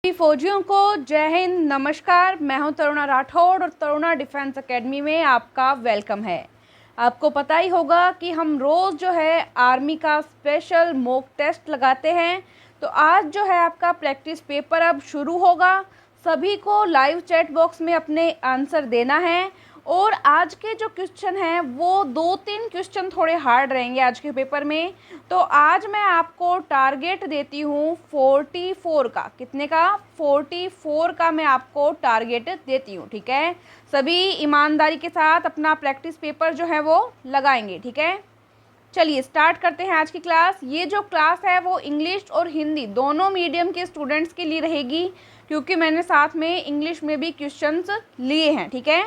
फौजियों को जय हिंद, नमस्कार। मैं हूं तरुणा राठौड़ और तरुणा डिफेंस एकेडमी में आपका वेलकम है। आपको पता ही होगा कि हम रोज़ जो है आर्मी का स्पेशल मॉक टेस्ट लगाते हैं। तो आज जो है आपका प्रैक्टिस पेपर अब शुरू होगा। सभी को लाइव चैट बॉक्स में अपने आंसर देना है और आज के जो क्वेश्चन हैं वो 2-3 क्वेश्चन थोड़े हार्ड रहेंगे आज के पेपर में। तो आज मैं आपको टारगेट देती हूँ 44 का। कितने का? 44 का मैं आपको टारगेट देती हूँ। ठीक है, सभी ईमानदारी के साथ अपना प्रैक्टिस पेपर जो है वो लगाएंगे। ठीक है, चलिए स्टार्ट करते हैं आज की क्लास। ये जो क्लास है वो इंग्लिश और हिंदी दोनों मीडियम के स्टूडेंट्स के लिए रहेगी, क्योंकि मैंने साथ में इंग्लिश में भी क्वेश्चंस लिए हैं। ठीक है,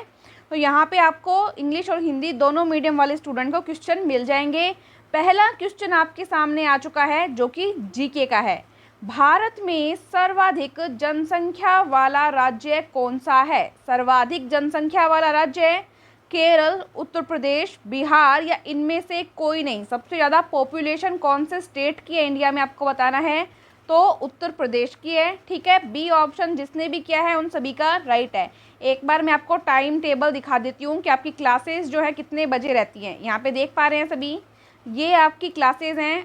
तो यहाँ पे आपको इंग्लिश और हिंदी दोनों मीडियम वाले स्टूडेंट को क्वेश्चन मिल जाएंगे। पहला क्वेश्चन आपके सामने आ चुका है जो कि जीके का है। भारत में सर्वाधिक जनसंख्या वाला राज्य कौन सा है? सर्वाधिक जनसंख्या वाला राज्य केरल, उत्तर प्रदेश, बिहार या इनमें से कोई नहीं। सबसे ज़्यादा पॉपुलेशन कौन से स्टेट की है इंडिया में आपको बताना है, तो उत्तर प्रदेश की है। ठीक है, बी ऑप्शन जिसने भी किया है उन सभी का राइट है। एक बार मैं आपको टाइम टेबल दिखा देती हूँ कि आपकी क्लासेस जो है कितने बजे रहती हैं। यहाँ पे देख पा रहे हैं सभी, ये आपकी क्लासेस हैं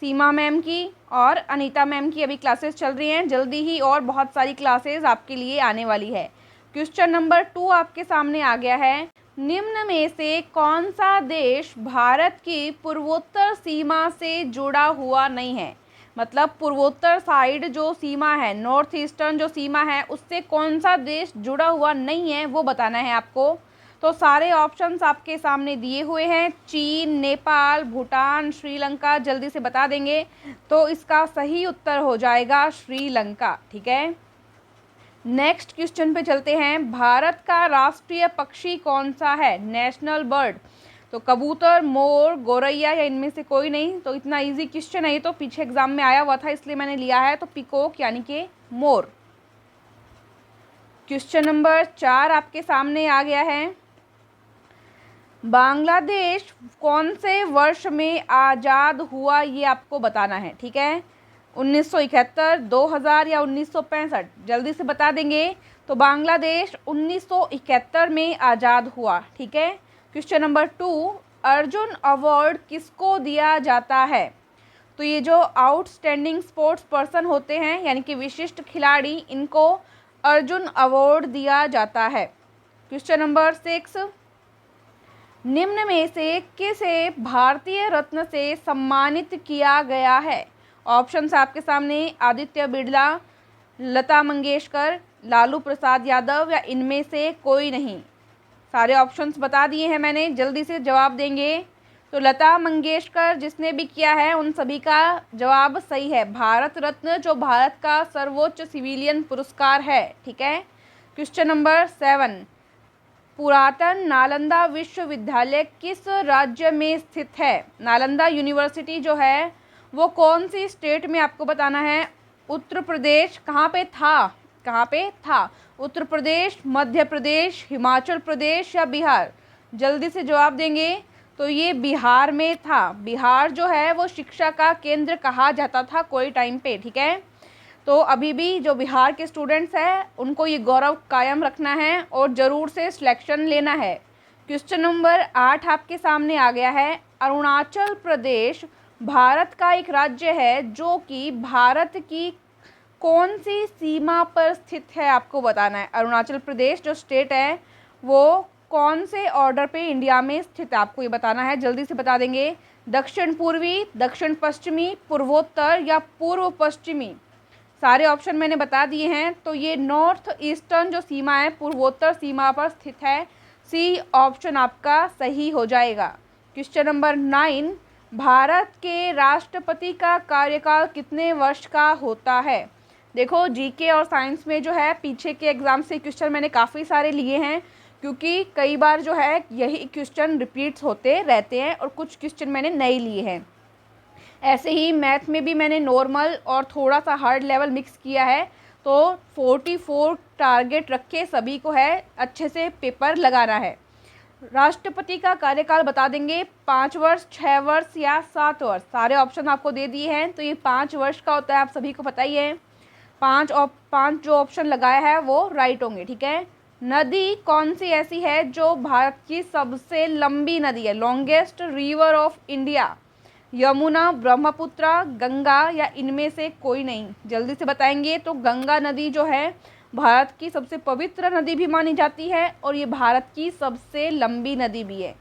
सीमा मैम की और अनीता मैम की। अभी क्लासेस चल रही हैं, जल्दी ही और बहुत सारी क्लासेस आपके लिए आने वाली है। क्वेश्चन नंबर 2 आपके सामने आ गया है। निम्न में से कौन सा देश भारत की पूर्वोत्तर सीमा से जुड़ा हुआ नहीं है? मतलब पूर्वोत्तर साइड जो सीमा है, नॉर्थ ईस्टर्न जो सीमा है, उससे कौन सा देश जुड़ा हुआ नहीं है वो बताना है आपको। तो सारे ऑप्शंस आपके सामने दिए हुए हैं, चीन, नेपाल, भूटान, श्रीलंका। जल्दी से बता देंगे तो इसका सही उत्तर हो जाएगा श्रीलंका। ठीक है, नेक्स्ट क्वेश्चन पे चलते हैं। भारत का राष्ट्रीय पक्षी कौन सा है? National bird. तो कबूतर, मोर, गौरैया या इनमें से कोई नहीं। तो इतना इजी क्वेश्चन है ये, तो पीछे एग्जाम में आया हुआ था इसलिए मैंने लिया है। तो पिकॉक यानी कि मोर। क्वेश्चन नंबर 4 आपके सामने आ गया है। बांग्लादेश कौन से वर्ष में आज़ाद हुआ ये आपको बताना है। ठीक है, 1971, 2000 या 1965। जल्दी से बता देंगे तो बांग्लादेश 1971 में आज़ाद हुआ। ठीक है, क्वेश्चन नंबर 2, अर्जुन अवार्ड किसको दिया जाता है? तो ये जो आउटस्टैंडिंग स्पोर्ट्स पर्सन होते हैं यानी कि विशिष्ट खिलाड़ी, इनको अर्जुन अवार्ड दिया जाता है। क्वेश्चन नंबर 6, निम्न में से किसे भारतीय रत्न से सम्मानित किया गया है? ऑप्शंस आपके सामने, आदित्य बिरला, लता मंगेशकर, लालू प्रसाद यादव या इनमें से कोई नहीं। सारे ऑप्शंस बता दिए हैं मैंने, जल्दी से जवाब देंगे। तो लता मंगेशकर जिसने भी किया है उन सभी का जवाब सही है। भारत रत्न जो भारत का सर्वोच्च सिविलियन पुरस्कार है। ठीक है, क्वेश्चन नंबर 7, पुरातन नालंदा विश्वविद्यालय किस राज्य में स्थित है? नालंदा यूनिवर्सिटी जो है वो कौन सी स्टेट में आपको बताना है। उत्तर प्रदेश। कहाँ पे था? कहाँ पे था? उत्तर प्रदेश, मध्य प्रदेश, हिमाचल प्रदेश या बिहार? जल्दी से जवाब देंगे तो ये बिहार में था। बिहार जो है वो शिक्षा का केंद्र कहा जाता था कोई टाइम पे। ठीक है, तो अभी भी जो बिहार के स्टूडेंट्स हैं उनको ये गौरव कायम रखना है और ज़रूर से सिलेक्शन लेना है। क्वेश्चन नंबर 8 आपके सामने आ गया है। अरुणाचल प्रदेश भारत का एक राज्य है जो कि भारत की कौन सी सीमा पर स्थित है आपको बताना है। अरुणाचल प्रदेश जो स्टेट है वो कौन से ऑर्डर पे इंडिया में स्थित है आपको ये बताना है। जल्दी से बता देंगे, दक्षिण पूर्वी, दक्षिण पश्चिमी, पूर्वोत्तर या पूर्व पश्चिमी? सारे ऑप्शन मैंने बता दिए हैं। तो ये नॉर्थ ईस्टर्न जो सीमा है पूर्वोत्तर सीमा पर स्थित है। सी ऑप्शन आपका सही हो जाएगा। क्वेश्चन नंबर 9, भारत के राष्ट्रपति का कार्यकाल कितने वर्ष का होता है? देखो जीके और साइंस में जो है पीछे के एग्ज़ाम से क्वेश्चन मैंने काफ़ी सारे लिए हैं, क्योंकि कई बार जो है यही क्वेश्चन रिपीट्स होते रहते हैं और कुछ क्वेश्चन मैंने नए लिए हैं। ऐसे ही मैथ में भी मैंने नॉर्मल और थोड़ा सा हार्ड लेवल मिक्स किया है। तो 44 टारगेट रखे सभी को है, अच्छे से पेपर लगाना है। राष्ट्रपति का कार्यकाल बता देंगे, 5 वर्ष, 6 वर्ष या 7 वर्ष? सारे ऑप्शन आपको दे दिए हैं। तो ये 5 वर्ष का होता है, आप सभी को पता ही है। पांच जो ऑप्शन लगाया है वो राइट होंगे, ठीक है। नदी कौन सी ऐसी है जो भारत की सबसे लंबी नदी है, longest river of India? Yamuna, Brahmaputra, Ganga या इनमें से कोई नहीं? जल्दी से बताएंगे। तो गंगा नदी जो है भारत की सबसे पवित्र नदी भी मानी जाती है और ये भारत की सबसे लंबी नदी भी है।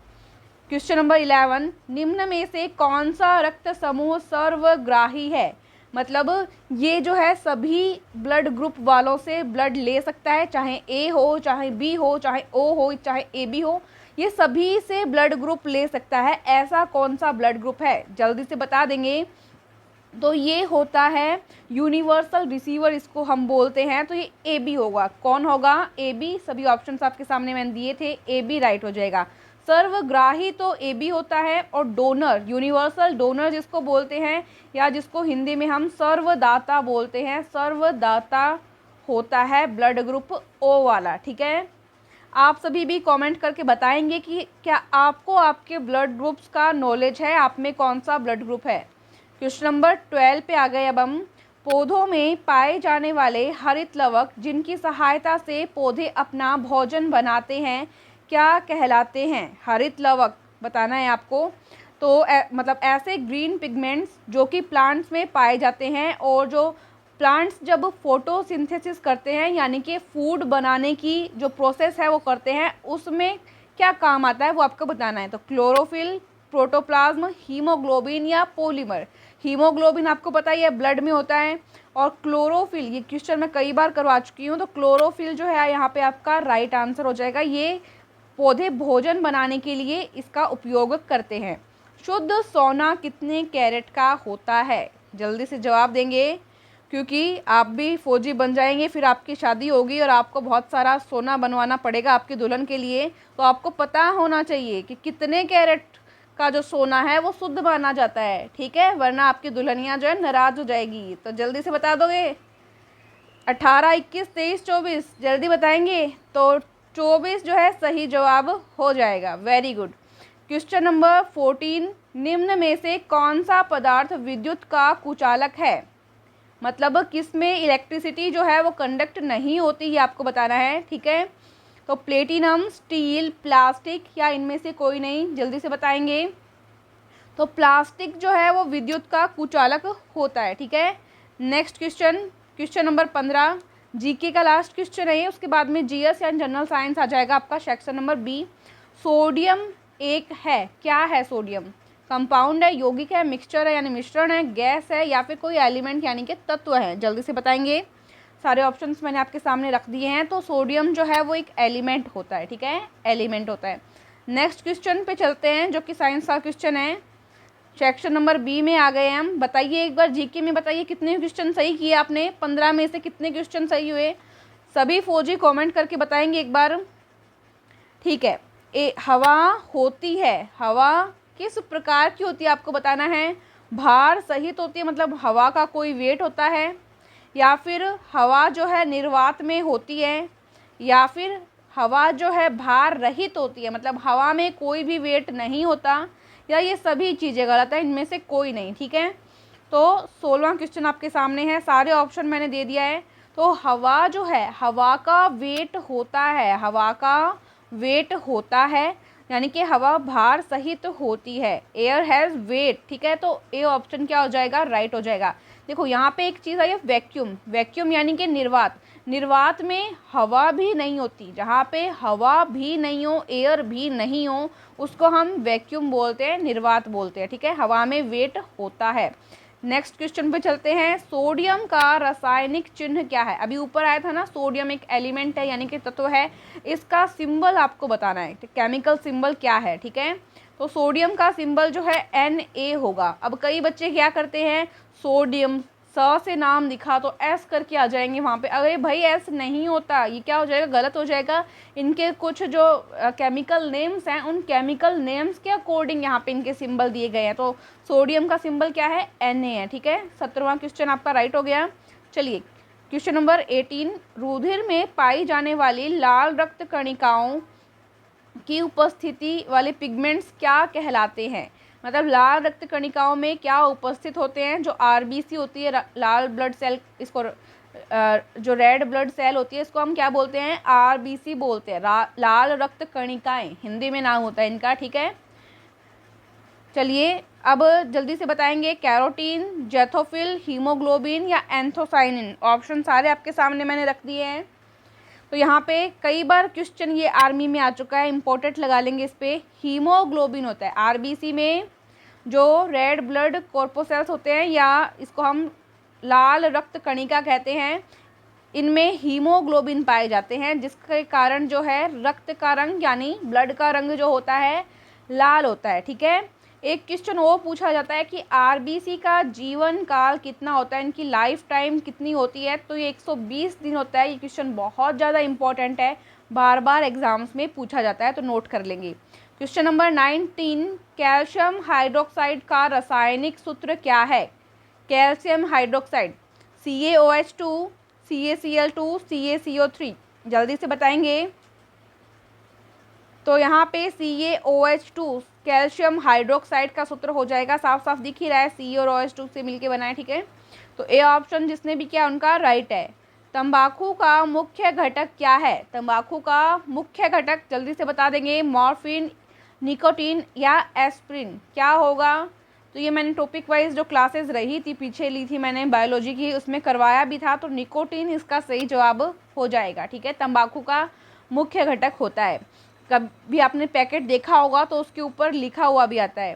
क्वेश्चन नंबर 11, निम्न में से कौन सा रक्त समूह सर्वग्राही है? मतलब ये जो है सभी ब्लड ग्रुप वालों से ब्लड ले सकता है, चाहे ए हो, चाहे बी हो, चाहे ओ हो, चाहे ए बी हो, ये सभी से ब्लड ग्रुप ले सकता है। ऐसा कौन सा ब्लड ग्रुप है? जल्दी से बता देंगे। तो ये होता है यूनिवर्सल रिसीवर, इसको हम बोलते हैं। तो ये ए बी होगा। कौन होगा? A B. सभी ऑप्शंस आपके सामने मैंने दिए थे, ए बी राइट हो जाएगा। सर्वग्राही तो ए बी होता है और डोनर, यूनिवर्सल डोनर जिसको बोलते हैं या जिसको हिंदी में हम सर्वदाता बोलते हैं, सर्वदाता होता है ब्लड ग्रुप ओ वाला, ठीक है। आप सभी भी कमेंट करके बताएंगे कि क्या आपको आपके ब्लड ग्रुप्स का नॉलेज है, आप में कौन सा ब्लड ग्रुप है। क्वेश्चन नंबर 12 पे आ गए अब हम। पौधों में पाए जाने वाले हरित लवक जिनकी सहायता से पौधे अपना भोजन बनाते हैं क्या कहलाते हैं? हरित लवक बताना है आपको। तो मतलब ऐसे ग्रीन पिगमेंट्स जो कि प्लांट्स में पाए जाते हैं और जो प्लांट्स जब फोटोसिंथेसिस करते हैं यानी कि फूड बनाने की जो प्रोसेस है वो करते हैं, उसमें क्या काम आता है वो आपको बताना है। तो क्लोरोफिल, प्रोटोप्लाज्म, हीमोग्लोबिन या पॉलीमर। हीमोग्लोबिन आपको पता ही है ब्लड में होता है, और क्लोरोफिल, ये क्वेश्चन मैं कई बार करवा चुकी हूँ, तो क्लोरोफिल जो है यहाँ पे आपका राइट आंसर हो जाएगा। ये पौधे भोजन बनाने के लिए इसका उपयोग करते हैं। शुद्ध सोना कितने कैरेट का होता है? जल्दी से जवाब देंगे क्योंकि आप भी फौजी बन जाएंगे, फिर आपकी शादी होगी और आपको बहुत सारा सोना बनवाना पड़ेगा आपकी दुल्हन के लिए। तो आपको पता होना चाहिए कि कितने कैरेट का जो सोना है वो शुद्ध माना जाता है, ठीक है, वरना आपकी दुल्हनिया जो है नाराज हो जाएगी। तो जल्दी से बता दोगे? 18, 21, 23, 24 जल्दी बताएंगे। तो 24 जो है सही जवाब हो जाएगा। Very good. क्वेश्चन नंबर 14, निम्न में से कौन सा पदार्थ विद्युत का कुचालक है? मतलब किसमें इलेक्ट्रिसिटी जो है वो कंडक्ट नहीं होती, ये आपको बताना है, ठीक है। तो प्लेटिनम, स्टील, प्लास्टिक या इनमें से कोई नहीं? जल्दी से बताएंगे। तो प्लास्टिक जो है वो विद्युत का कुचालक होता है, ठीक है। Next question, question number 15, GK का लास्ट क्वेश्चन है, उसके बाद में जीएस या जनरल साइंस आ जाएगा आपका सेक्शन नंबर बी। सोडियम एक है, क्या है सोडियम? कंपाउंड है, यौगिक है, मिक्सचर है यानी मिश्रण है, गैस है या फिर कोई एलिमेंट यानी कि तत्व है? जल्दी से बताएंगे। सारे ऑप्शंस मैंने आपके सामने रख दिए हैं। तो सोडियम जो है वो एक एलिमेंट होता है, ठीक है, एलिमेंट होता है। नेक्स्ट क्वेश्चन पे चलते हैं जो कि साइंस का क्वेश्चन है, सेक्शन नंबर बी में आ गए हम। बताइए एक बार जीके में बताइए कितने क्वेश्चन सही किए आपने, 15 में से कितने क्वेश्चन सही हुए? सभी फौजी कमेंट करके बताएंगे एक बार, ठीक है। हवा होती है, हवा किस प्रकार की होती है आपको बताना है। भार सहित होती है, मतलब हवा का कोई वेट होता है, या फिर हवा जो है निर्वात में होती है, या फिर हवा जो है भार रहित होती है, मतलब हवा में कोई भी वेट नहीं होता, या ये सभी चीज़ें गलत है, इनमें से कोई नहीं, ठीक है। तो 16वां क्वेश्चन आपके सामने है, सारे ऑप्शन मैंने दे दिया है। तो हवा जो है, हवा का वेट होता है, हवा का वेट होता है, यानी कि हवा भार सहित होती है। एयर हैज़ वेट, ठीक है। तो ए ऑप्शन क्या हो जाएगा? राइट हो जाएगा। देखो यहाँ पे एक चीज़ आई है वैक्यूम, वैक्यूम यानी कि निर्वात, निर्वात में हवा भी नहीं होती, जहाँ पे हवा भी नहीं हो, एयर भी नहीं हो, उसको हम वैक्यूम बोलते हैं, निर्वात बोलते हैं, ठीक है। हवा में वेट होता है। नेक्स्ट क्वेश्चन पे चलते हैं, सोडियम का रासायनिक चिन्ह क्या है? अभी ऊपर आया था ना, सोडियम एक एलिमेंट है यानी कि तत्व है, इसका सिंबल आपको बताना है, केमिकल सिंबल क्या है, ठीक है। तो सोडियम का सिंबल जो है Na होगा। अब कई बच्चे क्या करते हैं, सोडियम स से नाम दिखा तो एस करके आ जाएंगे वहाँ पे। अरे भाई एस नहीं होता, ये क्या हो जाएगा? गलत हो जाएगा। इनके कुछ जो केमिकल नेम्स हैं, उन केमिकल नेम्स के अकॉर्डिंग यहाँ पे इनके सिंबल दिए गए हैं। तो सोडियम का सिंबल क्या है? Na है, ठीक है। 17वां क्वेश्चन आपका राइट हो गया। चलिए क्वेश्चन नंबर 18, रुधिर में पाई जाने वाली लाल रक्त कणिकाओं की उपस्थिति वाले पिगमेंट्स क्या कहलाते हैं? मतलब लाल रक्त कणिकाओं में क्या उपस्थित होते हैं? जो आरबीसी होती है, लाल ब्लड सेल, इसको जो रेड ब्लड सेल होती है इसको हम क्या बोलते हैं, आरबीसी बोलते हैं, लाल रक्त कणिकाएं हिंदी में नाम होता है इनका, ठीक है। चलिए अब जल्दी से बताएंगे, कैरोटीन, जैथोफिल, हीमोग्लोबिन या एंथोसाइनिन। ऑप्शन सारे आपके सामने मैंने रख दिए हैं। तो यहाँ पे कई बार क्वेश्चन ये आर्मी में आ चुका है, इंपॉर्टेंट लगा लेंगे इस पे। हीमोग्लोबिन होता है आरबीसी में, जो रेड ब्लड कॉर्पोसेल्स होते हैं या इसको हम लाल रक्त कणिका कहते हैं, इनमें हीमोग्लोबिन पाए जाते हैं, जिसके कारण जो है रक्त का रंग यानी ब्लड का रंग जो होता है लाल होता है, ठीक है। एक क्वेश्चन वो पूछा जाता है कि आरबीसी का जीवन काल कितना होता है, इनकी लाइफ टाइम कितनी होती है, तो ये 120 दिन होता है। ये क्वेश्चन बहुत ज़्यादा इंपॉर्टेंट है, बार बार एग्जाम्स में पूछा जाता है, तो नोट कर लेंगे। क्वेश्चन नंबर 19, कैल्शियम हाइड्रोक्साइड का रासायनिक सूत्र क्या है। Calcium hydroxide CaOH2, CaCl2, CaCO3, जल्दी से बताएंगे। तो यहाँ पे CaOH2 कैल्शियम हाइड्रोक्साइड का सूत्र हो जाएगा, साफ साफ दिख ही रहा है, C और OH2 से मिलके बना है, ठीक है। तो ए ऑप्शन जिसने भी किया उनका राइट है। तंबाकू का मुख्य घटक क्या है। तंबाकू का मुख्य घटक जल्दी से बता देंगे, मॉर्फिन, निकोटीन या एस्प्रिन, क्या होगा। तो ये मैंने टॉपिक वाइज जो क्लासेस रही थी पीछे ली थी मैंने बायोलॉजी की, उसमें करवाया भी था, तो निकोटीन इसका सही जवाब हो जाएगा, ठीक है। तंबाकू का मुख्य घटक होता है, कभी आपने पैकेट देखा होगा तो उसके ऊपर लिखा हुआ भी आता है।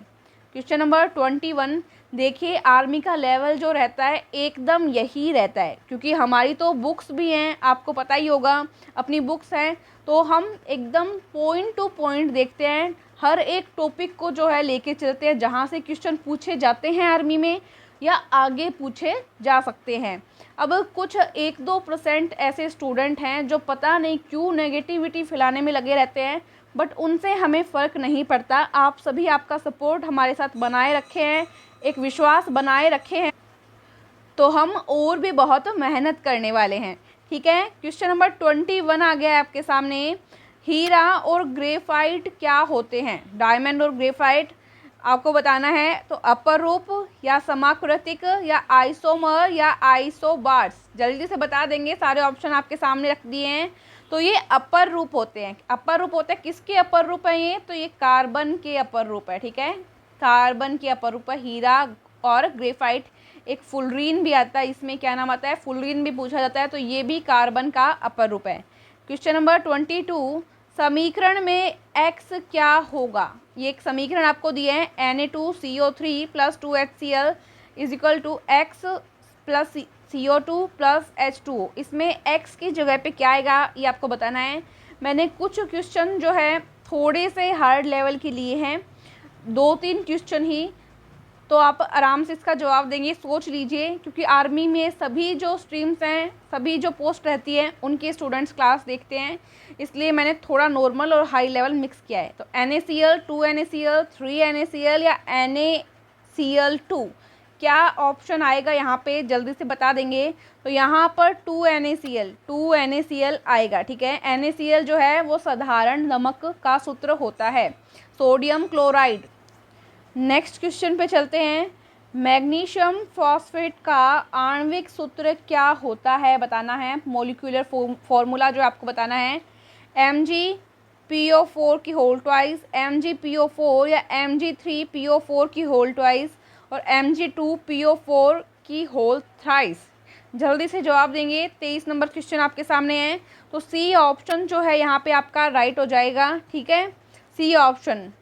क्वेश्चन नंबर 21, देखिए आर्मी का लेवल जो रहता है एकदम यही रहता है, क्योंकि हमारी तो बुक्स भी हैं, आपको पता ही होगा अपनी बुक्स हैं, तो हम एकदम पॉइंट टू पॉइंट देखते हैं, हर एक टॉपिक को जो है लेके चलते हैं, जहाँ से क्वेश्चन पूछे जाते हैं आर्मी में या आगे पूछे जा सकते हैं। अब कुछ 1-2% ऐसे स्टूडेंट हैं जो पता नहीं क्यों नेगेटिविटी फैलाने में लगे रहते हैं, बट उनसे हमें फ़र्क नहीं पड़ता। आप सभी आपका सपोर्ट हमारे साथ बनाए रखे हैं, एक विश्वास बनाए रखे हैं, तो हम और भी बहुत मेहनत करने वाले हैं, ठीक है। क्वेश्चन नंबर 21 आ गया है आपके सामने। हीरा और ग्रेफाइट क्या होते हैं। डायमंड और ग्रेफाइट आपको बताना है, तो अपर रूप या समाकृतिक या आइसोमर या आइसोबार्स, जल्दी से बता देंगे, सारे ऑप्शन आपके सामने रख दिए हैं। तो ये अपर रूप होते हैं। अपर रूप होते हैं, किसके अपर रूप है ये, तो ये कार्बन के अपर रूप है, ठीक है। कार्बन के अपर रूप है हीरा और ग्रेफाइट। एक फुलरीन भी आता है, इसमें क्या नाम आता है, फुलरीन भी पूछा जाता है, तो ये भी कार्बन का अपर रूप है। क्वेश्चन नंबर 22, समीकरण में x क्या होगा। ये एक समीकरण आपको दिए हैं, Na2CO3 + 2HCl = x + CO2 + H2O। इसमें x की जगह पे क्या आएगा ये आपको बताना है। मैंने कुछ क्वेश्चन जो है थोड़े से हार्ड लेवल के लिए हैं, 2-3 क्वेश्चन ही, तो आप आराम से इसका जवाब देंगे, सोच लीजिए, क्योंकि आर्मी में सभी जो स्ट्रीम्स हैं, सभी जो पोस्ट रहती है उनके स्टूडेंट्स क्लास देखते हैं, इसलिए मैंने थोड़ा नॉर्मल और हाई लेवल मिक्स किया है। तो NaCl, 2NaCl, 3NaCl या NaCl2, क्या ऑप्शन आएगा यहाँ पे, जल्दी से बता देंगे। तो यहाँ पर 2NaCl आएगा, ठीक है। NaCl जो है वो साधारण नमक का सूत्र होता है, सोडियम क्लोराइड। नेक्स्ट क्वेश्चन पे चलते हैं। मैग्नीशियम फॉस्फेट का आणविक सूत्र क्या होता है, बताना है। मोलिकुलर फॉर्मूला जो आपको बताना है, MgPO4 की होल ट्वाइस, MgPO4 या Mg3PO4 की होल ट्वाइस और Mg2PO4 की होल थ्राइस। जल्दी से जवाब देंगे, 23 नंबर क्वेश्चन आपके सामने है। तो सी ऑप्शन जो है यहाँ पे आपका राइट हो जाएगा, ठीक है। C option.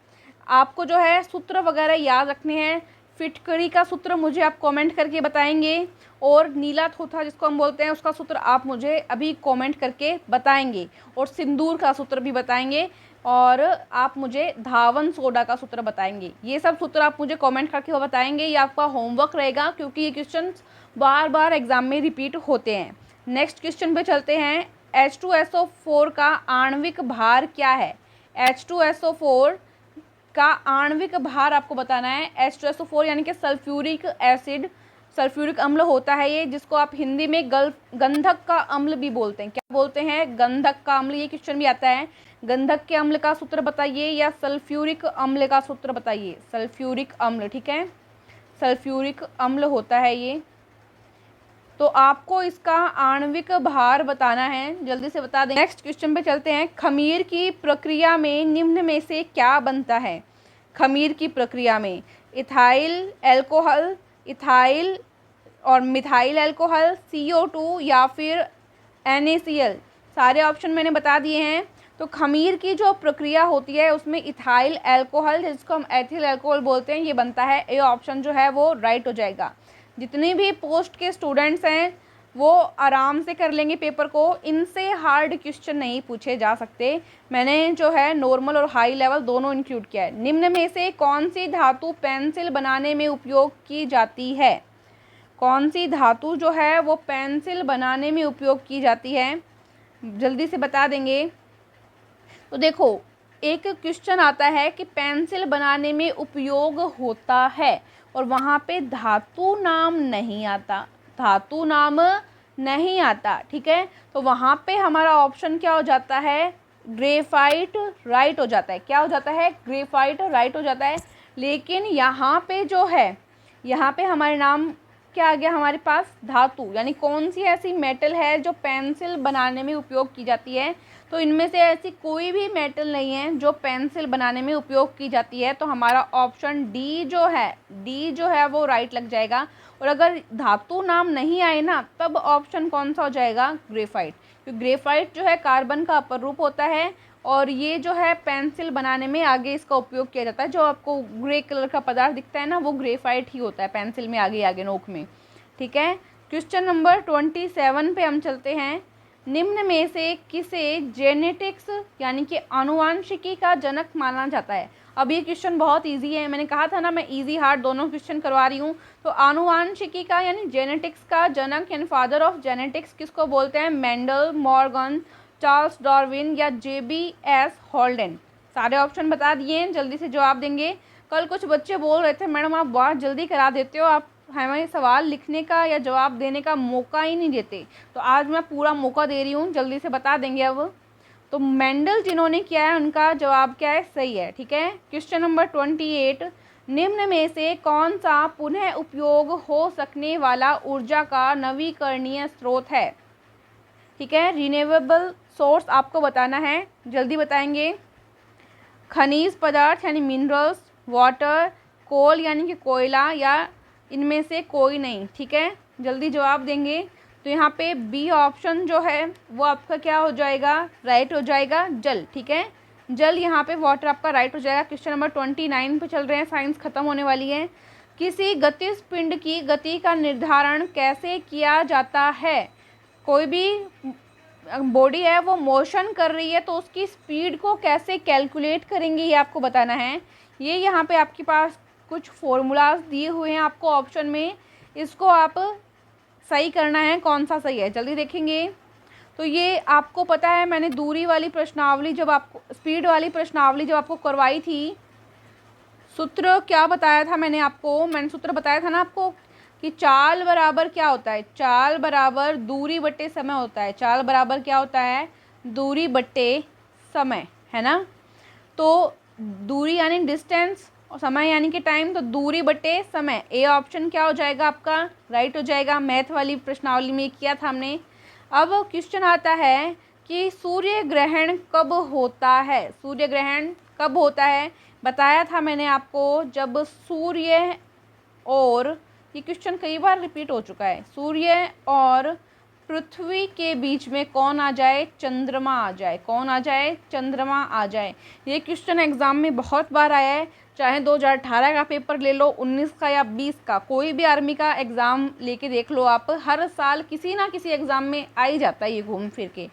आपको जो है सूत्र वगैरह याद रखने हैं। फिटकरी का सूत्र मुझे आप कमेंट करके बताएंगे, और नीला थोथा जिसको हम बोलते हैं उसका सूत्र आप मुझे अभी कमेंट करके बताएंगे, और सिंदूर का सूत्र भी बताएंगे, और आप मुझे धावन सोडा का सूत्र बताएंगे। ये सब सूत्र आप मुझे कमेंट करके बताएंगे, ये आपका होमवर्क रहेगा, क्योंकि ये क्वेश्चन बार बार एग्जाम में रिपीट होते हैं। नेक्स्ट क्वेश्चन पे चलते हैं। H2SO4 का आणविक भार क्या है। H2SO4 का आणविक भार आपको बताना है। H2SO4 यानी कि सल्फ्यूरिक एसिड, सल्फ्यूरिक अम्ल होता है ये, जिसको आप हिंदी में गंधक का अम्ल भी बोलते हैं। क्या बोलते हैं, गंधक का अम्ल। ये क्वेश्चन भी आता है, गंधक के अम्ल का सूत्र बताइए या सल्फ्यूरिक अम्ल का सूत्र बताइए। सल्फ्यूरिक अम्ल, ठीक है, सल्फ्यूरिक अम्ल होता है ये। तो आपको इसका आणविक भार बताना है, जल्दी से बता दें। नेक्स्ट क्वेश्चन पे चलते हैं। खमीर की प्रक्रिया में निम्न में से क्या बनता है? खमीर की प्रक्रिया में इथाइल एल्कोहल, इथाइल और मिथाइल अल्कोहल, CO2 या फिर NaCl। सारे ऑप्शन मैंने बता दिए हैं। तो खमीर की जो प्रक्रिया होती है उसमें इथाइल अल्कोहल, जिसको हम एथिल अल्कोहल बोलते हैं, ये बनता है। ये ऑप्शन जो है वो राइट हो जाएगा। जितने भी पोस्ट के स्टूडेंट्स हैं वो आराम से कर लेंगे पेपर को, इनसे हार्ड क्वेश्चन नहीं पूछे जा सकते। मैंने जो है नॉर्मल और हाई लेवल दोनों इंक्लूड किया है। निम्न में से कौन सी धातु पेंसिल बनाने में उपयोग की जाती है? कौन सी धातु जो है वो पेंसिल बनाने में उपयोग की जाती है? जल्दी से बता देंगे। तो देखो, एक क्वेश्चन आता है कि पेंसिल बनाने में उपयोग होता है और वहाँ पे धातु नाम नहीं आता, धातु नाम नहीं आता, ठीक है। तो वहाँ पे हमारा ऑप्शन क्या हो जाता है? ग्रेफाइट राइट हो जाता है। क्या हो जाता है? ग्रेफाइट राइट हो जाता है। लेकिन यहाँ पे जो है, यहाँ पे हमारे नाम क्या आ गया हमारे पास? धातु, यानी कौन सी ऐसी मेटल है जो पेंसिल बनाने में उपयोग की जाती है? तो इनमें से ऐसी कोई भी मेटल नहीं है जो पेंसिल बनाने में उपयोग की जाती है। तो हमारा ऑप्शन डी जो है वो राइट लग जाएगा। और अगर धातु नाम नहीं आए ना, तब ऑप्शन कौन सा हो जाएगा? ग्रेफाइट। क्योंकि ग्रेफाइट जो है कार्बन का अपर रूप होता है और ये जो है पेंसिल बनाने में आगे इसका उपयोग किया जाता है। जो आपको ग्रे कलर का पदार्थ दिखता है ना, वो ग्रेफाइट ही होता है पेंसिल में आगे आगे नोक में, ठीक है। क्वेश्चन नंबर 27 पे हम चलते हैं। निम्न में से किसे जेनेटिक्स यानी कि आनुवांशिकी का जनक माना जाता है? अब ये क्वेश्चन बहुत इजी है, मैंने कहा था ना मैं इजी हार्ड दोनों क्वेश्चन करवा रही हूँ। तो आनुवांशिकी का यानी जेनेटिक्स का जनक यानी फादर ऑफ जेनेटिक्स किसको बोलते हैं? मेंडल, मॉर्गन, चार्ल्स डार्विन या JBS हॉल्डेन। सारे ऑप्शन बता दिए हैं, जल्दी से जवाब देंगे। कल कुछ बच्चे बोल रहे थे मैडम आप बहुत जल्दी करा देते हो, आप हमें सवाल लिखने का या जवाब देने का मौका ही नहीं देते। तो आज मैं पूरा मौका दे रही हूँ, जल्दी से बता देंगे अब। तो मेंडल जिन्होंने किया है उनका जवाब क्या है? सही है, ठीक है। Question number 28। निम्न में से कौन सा पुनः उपयोग हो सकने वाला ऊर्जा का नवीकरणीय स्रोत है? ठीक है, रिन्यूएबल सोर्स आपको बताना है, जल्दी बताएंगे। खनिज पदार्थ यानी मिनरल्स, वाटर, कोल यानी कि कोयला या इनमें से कोई नहीं, ठीक है। जल्दी जवाब देंगे। तो यहाँ पे बी ऑप्शन जो है वो आपका क्या हो जाएगा? राइट हो जाएगा, जल, ठीक है। जल यहाँ पे वाटर आपका राइट हो जाएगा। क्वेश्चन नंबर 29 पे चल रहे हैं, साइंस खत्म होने वाली है। किसी गतिज पिंड की गति का निर्धारण कैसे किया जाता है? कोई भी बॉडी है वो मोशन कर रही है तो उसकी स्पीड को कैसे कैलकुलेट करेंगे ये आपको बताना है। ये यहाँ पे आपके पास कुछ फॉर्मूलाज दिए हुए हैं आपको ऑप्शन में, इसको आप सही करना है कौन सा सही है, जल्दी देखेंगे। तो ये आपको पता है, मैंने दूरी वाली प्रश्नावली जब आपको स्पीड वाली प्रश्नावली जब आपको करवाई थी, सूत्र क्या बताया था मैंने सूत्र बताया था ना आपको कि चाल बराबर क्या होता है? चाल बराबर दूरी बट्टे समय होता है। चाल बराबर क्या होता है? दूरी बट्टे समय, है ना। तो दूरी यानी डिस्टेंस और समय यानी कि टाइम, तो दूरी बट्टे समय, ए ऑप्शन क्या हो जाएगा आपका? राइट हो जाएगा। मैथ वाली प्रश्नावली में किया था हमने। अब क्वेश्चन आता है कि सूर्य ग्रहण कब होता है? सूर्य ग्रहण कब होता है? बताया था मैंने आपको, जब सूर्य और, ये क्वेश्चन कई बार रिपीट हो चुका है, सूर्य और पृथ्वी के बीच में कौन आ जाए? चंद्रमा आ जाए। कौन आ जाए? चंद्रमा आ जाए। ये क्वेश्चन एग्ज़ाम में बहुत बार आया है, चाहे 2018 का पेपर ले लो, 19 का या 20 का, कोई भी आर्मी का एग्ज़ाम लेके देख लो आप, हर साल किसी ना किसी एग्ज़ाम में आ ही जाता है ये घूम फिर के।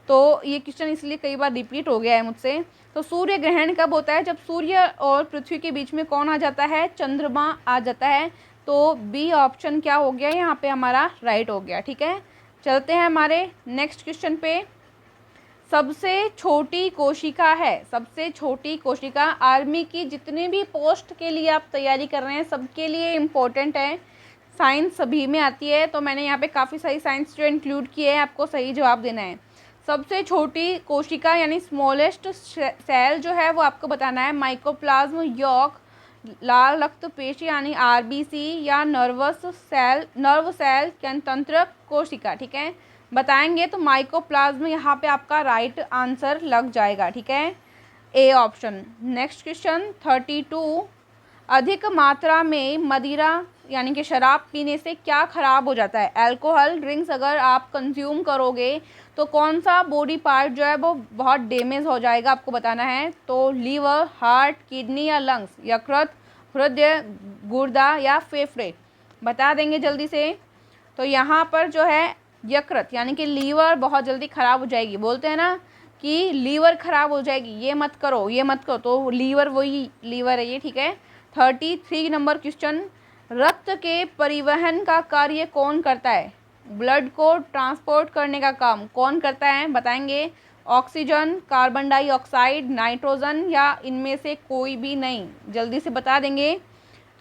तो ये क्वेश्चन इसलिए कई बार रिपीट हो गया है मुझसे। तो सूर्य ग्रहण कब होता है? जब सूर्य और पृथ्वी के बीच में कौन आ जाता है? चंद्रमा आ जाता है। तो बी ऑप्शन क्या हो गया यहाँ पे हमारा? राइट हो गया, ठीक है। चलते हैं हमारे नेक्स्ट क्वेश्चन पे। सबसे छोटी कोशिका है, सबसे छोटी कोशिका आर्मी की जितने भी पोस्ट के लिए आप तैयारी कर रहे हैं सबके लिए इम्पोर्टेंट है। साइंस सभी में आती है, तो मैंने यहाँ पे काफ़ी सारी साइंस जो इंक्लूड किए हैं, आपको सही जवाब देना है। सबसे छोटी कोशिका यानी स्मॉलेस्ट सेल जो है वो आपको बताना है। माइकोप्लाज्म, यॉक लाल रक्त पेशी यानी आरबीसी या नर्व सेल तंत्र कोशिका, ठीक है, बताएंगे तो माइकोप्लाज्म यहाँ पे आपका राइट आंसर लग जाएगा, ठीक है, ए ऑप्शन। नेक्स्ट क्वेश्चन 32, अधिक मात्रा में मदिरा यानी कि शराब पीने से क्या खराब हो जाता है? अल्कोहल ड्रिंक्स अगर आप कंज्यूम करोगे तो कौन सा बॉडी पार्ट जो है वो बहुत डैमेज हो जाएगा, आपको बताना है। तो लीवर, हार्ट, किडनी या लंग्स, यकृत, हृदय, गुर्दा या फेफड़े, बता देंगे जल्दी से। तो यहाँ पर जो है यकृत यानी कि लीवर बहुत जल्दी ख़राब हो जाएगी। बोलते हैं ना कि लीवर ख़राब हो जाएगी, ये मत करो ये मत करो, तो लीवर वही लीवर है ये, ठीक है। 33 नंबर क्वेश्चन, रक्त के परिवहन का कार्य कौन करता है? ब्लड को ट्रांसपोर्ट करने का काम कौन करता है, बताएंगे। ऑक्सीजन, कार्बन डाइऑक्साइड, नाइट्रोजन या इनमें से कोई भी नहीं, जल्दी से बता देंगे।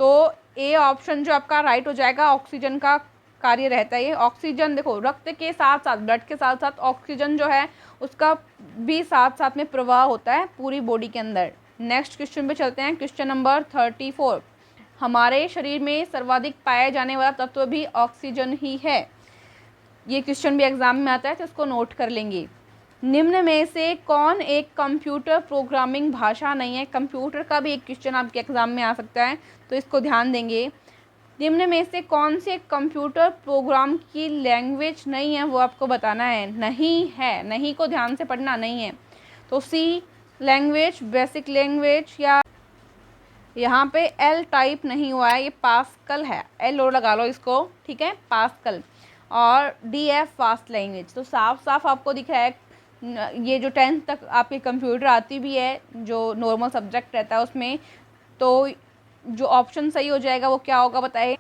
तो ए ऑप्शन जो आपका राइट हो जाएगा, ऑक्सीजन का कार्य रहता है ये। ऑक्सीजन देखो रक्त के साथ साथ, ब्लड के साथ साथ ऑक्सीजन जो है उसका भी साथ साथ में प्रवाह होता है पूरी बॉडी के अंदर। नेक्स्ट क्वेश्चन पे चलते हैं, क्वेश्चन नंबर 34, हमारे शरीर में सर्वाधिक पाया जाने वाला तत्व भी ऑक्सीजन ही है। ये क्वेश्चन भी एग्जाम में आता है तो इसको नोट कर लेंगे। निम्न में से कौन एक कंप्यूटर प्रोग्रामिंग भाषा नहीं है? कंप्यूटर का भी एक क्वेश्चन आपके एग्जाम में आ सकता है तो इसको ध्यान देंगे। निम्न में से कौन से कंप्यूटर प्रोग्राम की लैंग्वेज नहीं है, वो आपको बताना है। नहीं है, नहीं को ध्यान से पढ़ना, नहीं है तो सी लैंग्वेज, बेसिक लैंग्वेज, या यहाँ पे एल टाइप नहीं हुआ है, ये पास्कल है, एल और लगा लो इसको, ठीक है, पास्कल। और डी एफ फास्ट लैंग्वेज। तो साफ साफ आपको दिख रहा है ये जो 10th तक आपके कंप्यूटर आती भी है, जो नॉर्मल सब्जेक्ट रहता है उसमें, तो जो ऑप्शन सही हो जाएगा वो क्या होगा बताइए।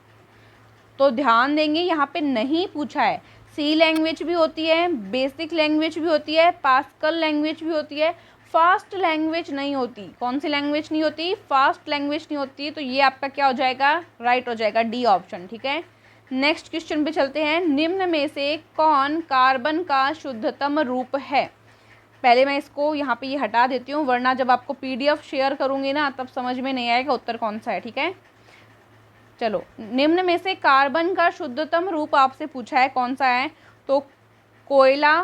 तो ध्यान देंगे यहाँ पे नहीं पूछा है, सी लैंग्वेज भी होती है, बेसिक लैंग्वेज भी होती है, पास्कल लैंग्वेज भी होती है, फास्ट लैंग्वेज नहीं होती। कौन सी लैंग्वेज नहीं होती? फास्ट लैंग्वेज नहीं होती। तो ये आपका क्या हो जाएगा, राइट हो जाएगा, डी ऑप्शन, ठीक है। नेक्स्ट क्वेश्चन पे चलते हैं, निम्न में से कौन कार्बन का शुद्धतम रूप है? पहले मैं इसको यहाँ पे ये हटा देती हूँ, वरना जब आपको पीडीएफ शेयर करूँगी ना तब समझ में नहीं आएगा उत्तर कौन सा है, ठीक है। चलो, निम्न में से कार्बन का शुद्धतम रूप आपसे पूछा है, कौन सा है? तो कोयला,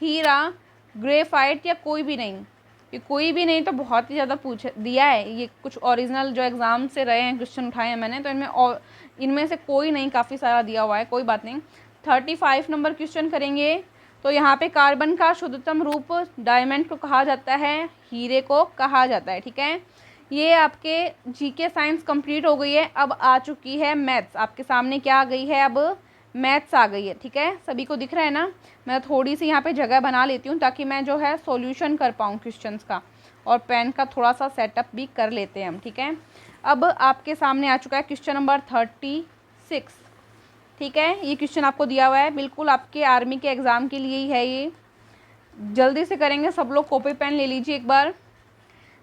हीरा, ग्रेफाइट या कोई भी नहीं। ये कोई भी नहीं तो बहुत ही ज़्यादा पूछ दिया है, ये कुछ ओरिजिनल जो एग्ज़ाम से रहे हैं क्वेश्चन उठाए हैं मैंने, तो इनमें से कोई नहीं, काफ़ी सारा दिया हुआ है, कोई बात नहीं। 35 नंबर क्वेश्चन करेंगे। तो यहाँ पे कार्बन का शुद्धतम रूप डायमंड को कहा जाता है, हीरे को कहा जाता है, ठीक है। ये आपके जीके साइंस कंप्लीट हो गई है, अब आ चुकी है मैथ्स। आपके सामने क्या आ गई है, अब मैथ्स आ गई है, ठीक है। सभी को दिख रहा है ना? मैं थोड़ी सी यहाँ पे जगह बना लेती हूँ ताकि मैं जो है सॉल्यूशन कर पाऊँ क्वेश्चंस का, और पेन का थोड़ा सा सेटअप भी कर लेते हैं हम, ठीक है। अब आपके सामने आ चुका है क्वेश्चन नंबर 36, ठीक है। ये क्वेश्चन आपको दिया हुआ है, बिल्कुल आपके आर्मी के एग्ज़ाम के लिए ही है ये। जल्दी से करेंगे, सब लोग कॉपी पेन ले लीजिए एक बार।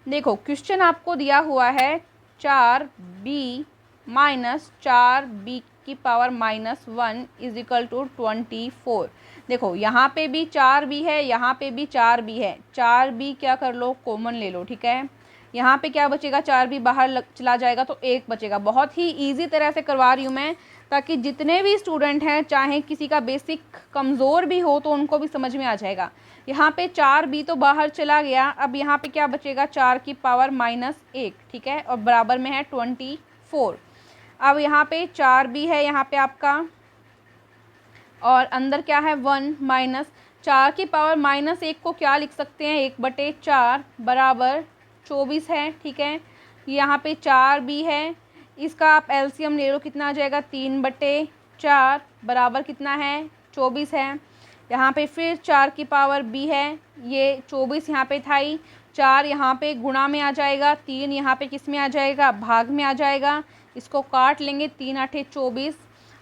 देखो क्वेश्चन आपको दिया हुआ है 4b माइनस 4b की पावर -1 इज इक्वल टू 24। देखो यहाँ पे भी 4b है, यहाँ पे भी 4b है, 4b क्या कर लो, कॉमन ले लो, ठीक है। यहाँ पे क्या बचेगा, 4b बाहर चला जाएगा तो 1 बचेगा। बहुत ही ईजी तरह से करवा रही हूँ मैं, ताकि जितने भी स्टूडेंट हैं, चाहे किसी का बेसिक कमज़ोर भी हो तो उनको भी समझ में आ जाएगा। यहाँ पे 4b तो बाहर चला गया, अब यहाँ पे क्या बचेगा, 4 की पावर -1, ठीक है, और बराबर में है 24। अब यहाँ पे 4b है यहाँ पे आपका, और अंदर क्या है 1 माइनस 4 की पावर -1 को क्या लिख सकते हैं, 1/4 बराबर 24 है, ठीक है। यहाँ पे 4b है, इसका आप एलसीएम ले लो, कितना आ जाएगा, 3/4 बराबर कितना है, 24 है। यहाँ पे फिर 4 की पावर b है, ये 24 यहाँ पे था ही, 4 यहाँ पे गुणा में आ जाएगा, 3 यहाँ पे किस में आ जाएगा, भाग में आ जाएगा। इसको काट लेंगे, 3 8 24,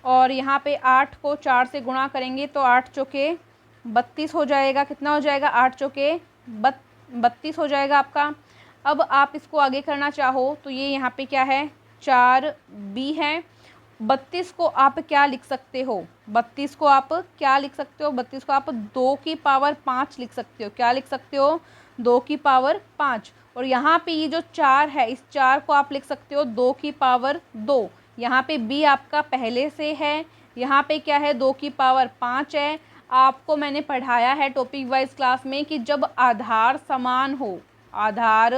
और यहाँ पे 8 को 4 से गुणा करेंगे तो 8 चौके 32 हो जाएगा। कितना हो जाएगा, 8 चौके 32 हो जाएगा आपका। अब आप इसको आगे करना चाहो तो ये यहाँ पे क्या है, 4b है। 32 को आप क्या लिख सकते हो, 32 को आप क्या लिख सकते हो, 32 को आप 2 की पावर 5 लिख सकते हो। क्या लिख सकते हो, 2 की पावर 5। और यहाँ पे ये जो 4 है, इस 4 को आप लिख सकते हो 2 की पावर 2। यहाँ पे b आपका पहले से है, यहाँ पे क्या है 2 की पावर 5 है। आपको मैंने पढ़ाया है टॉपिक वाइज क्लास में कि जब आधार समान हो, आधार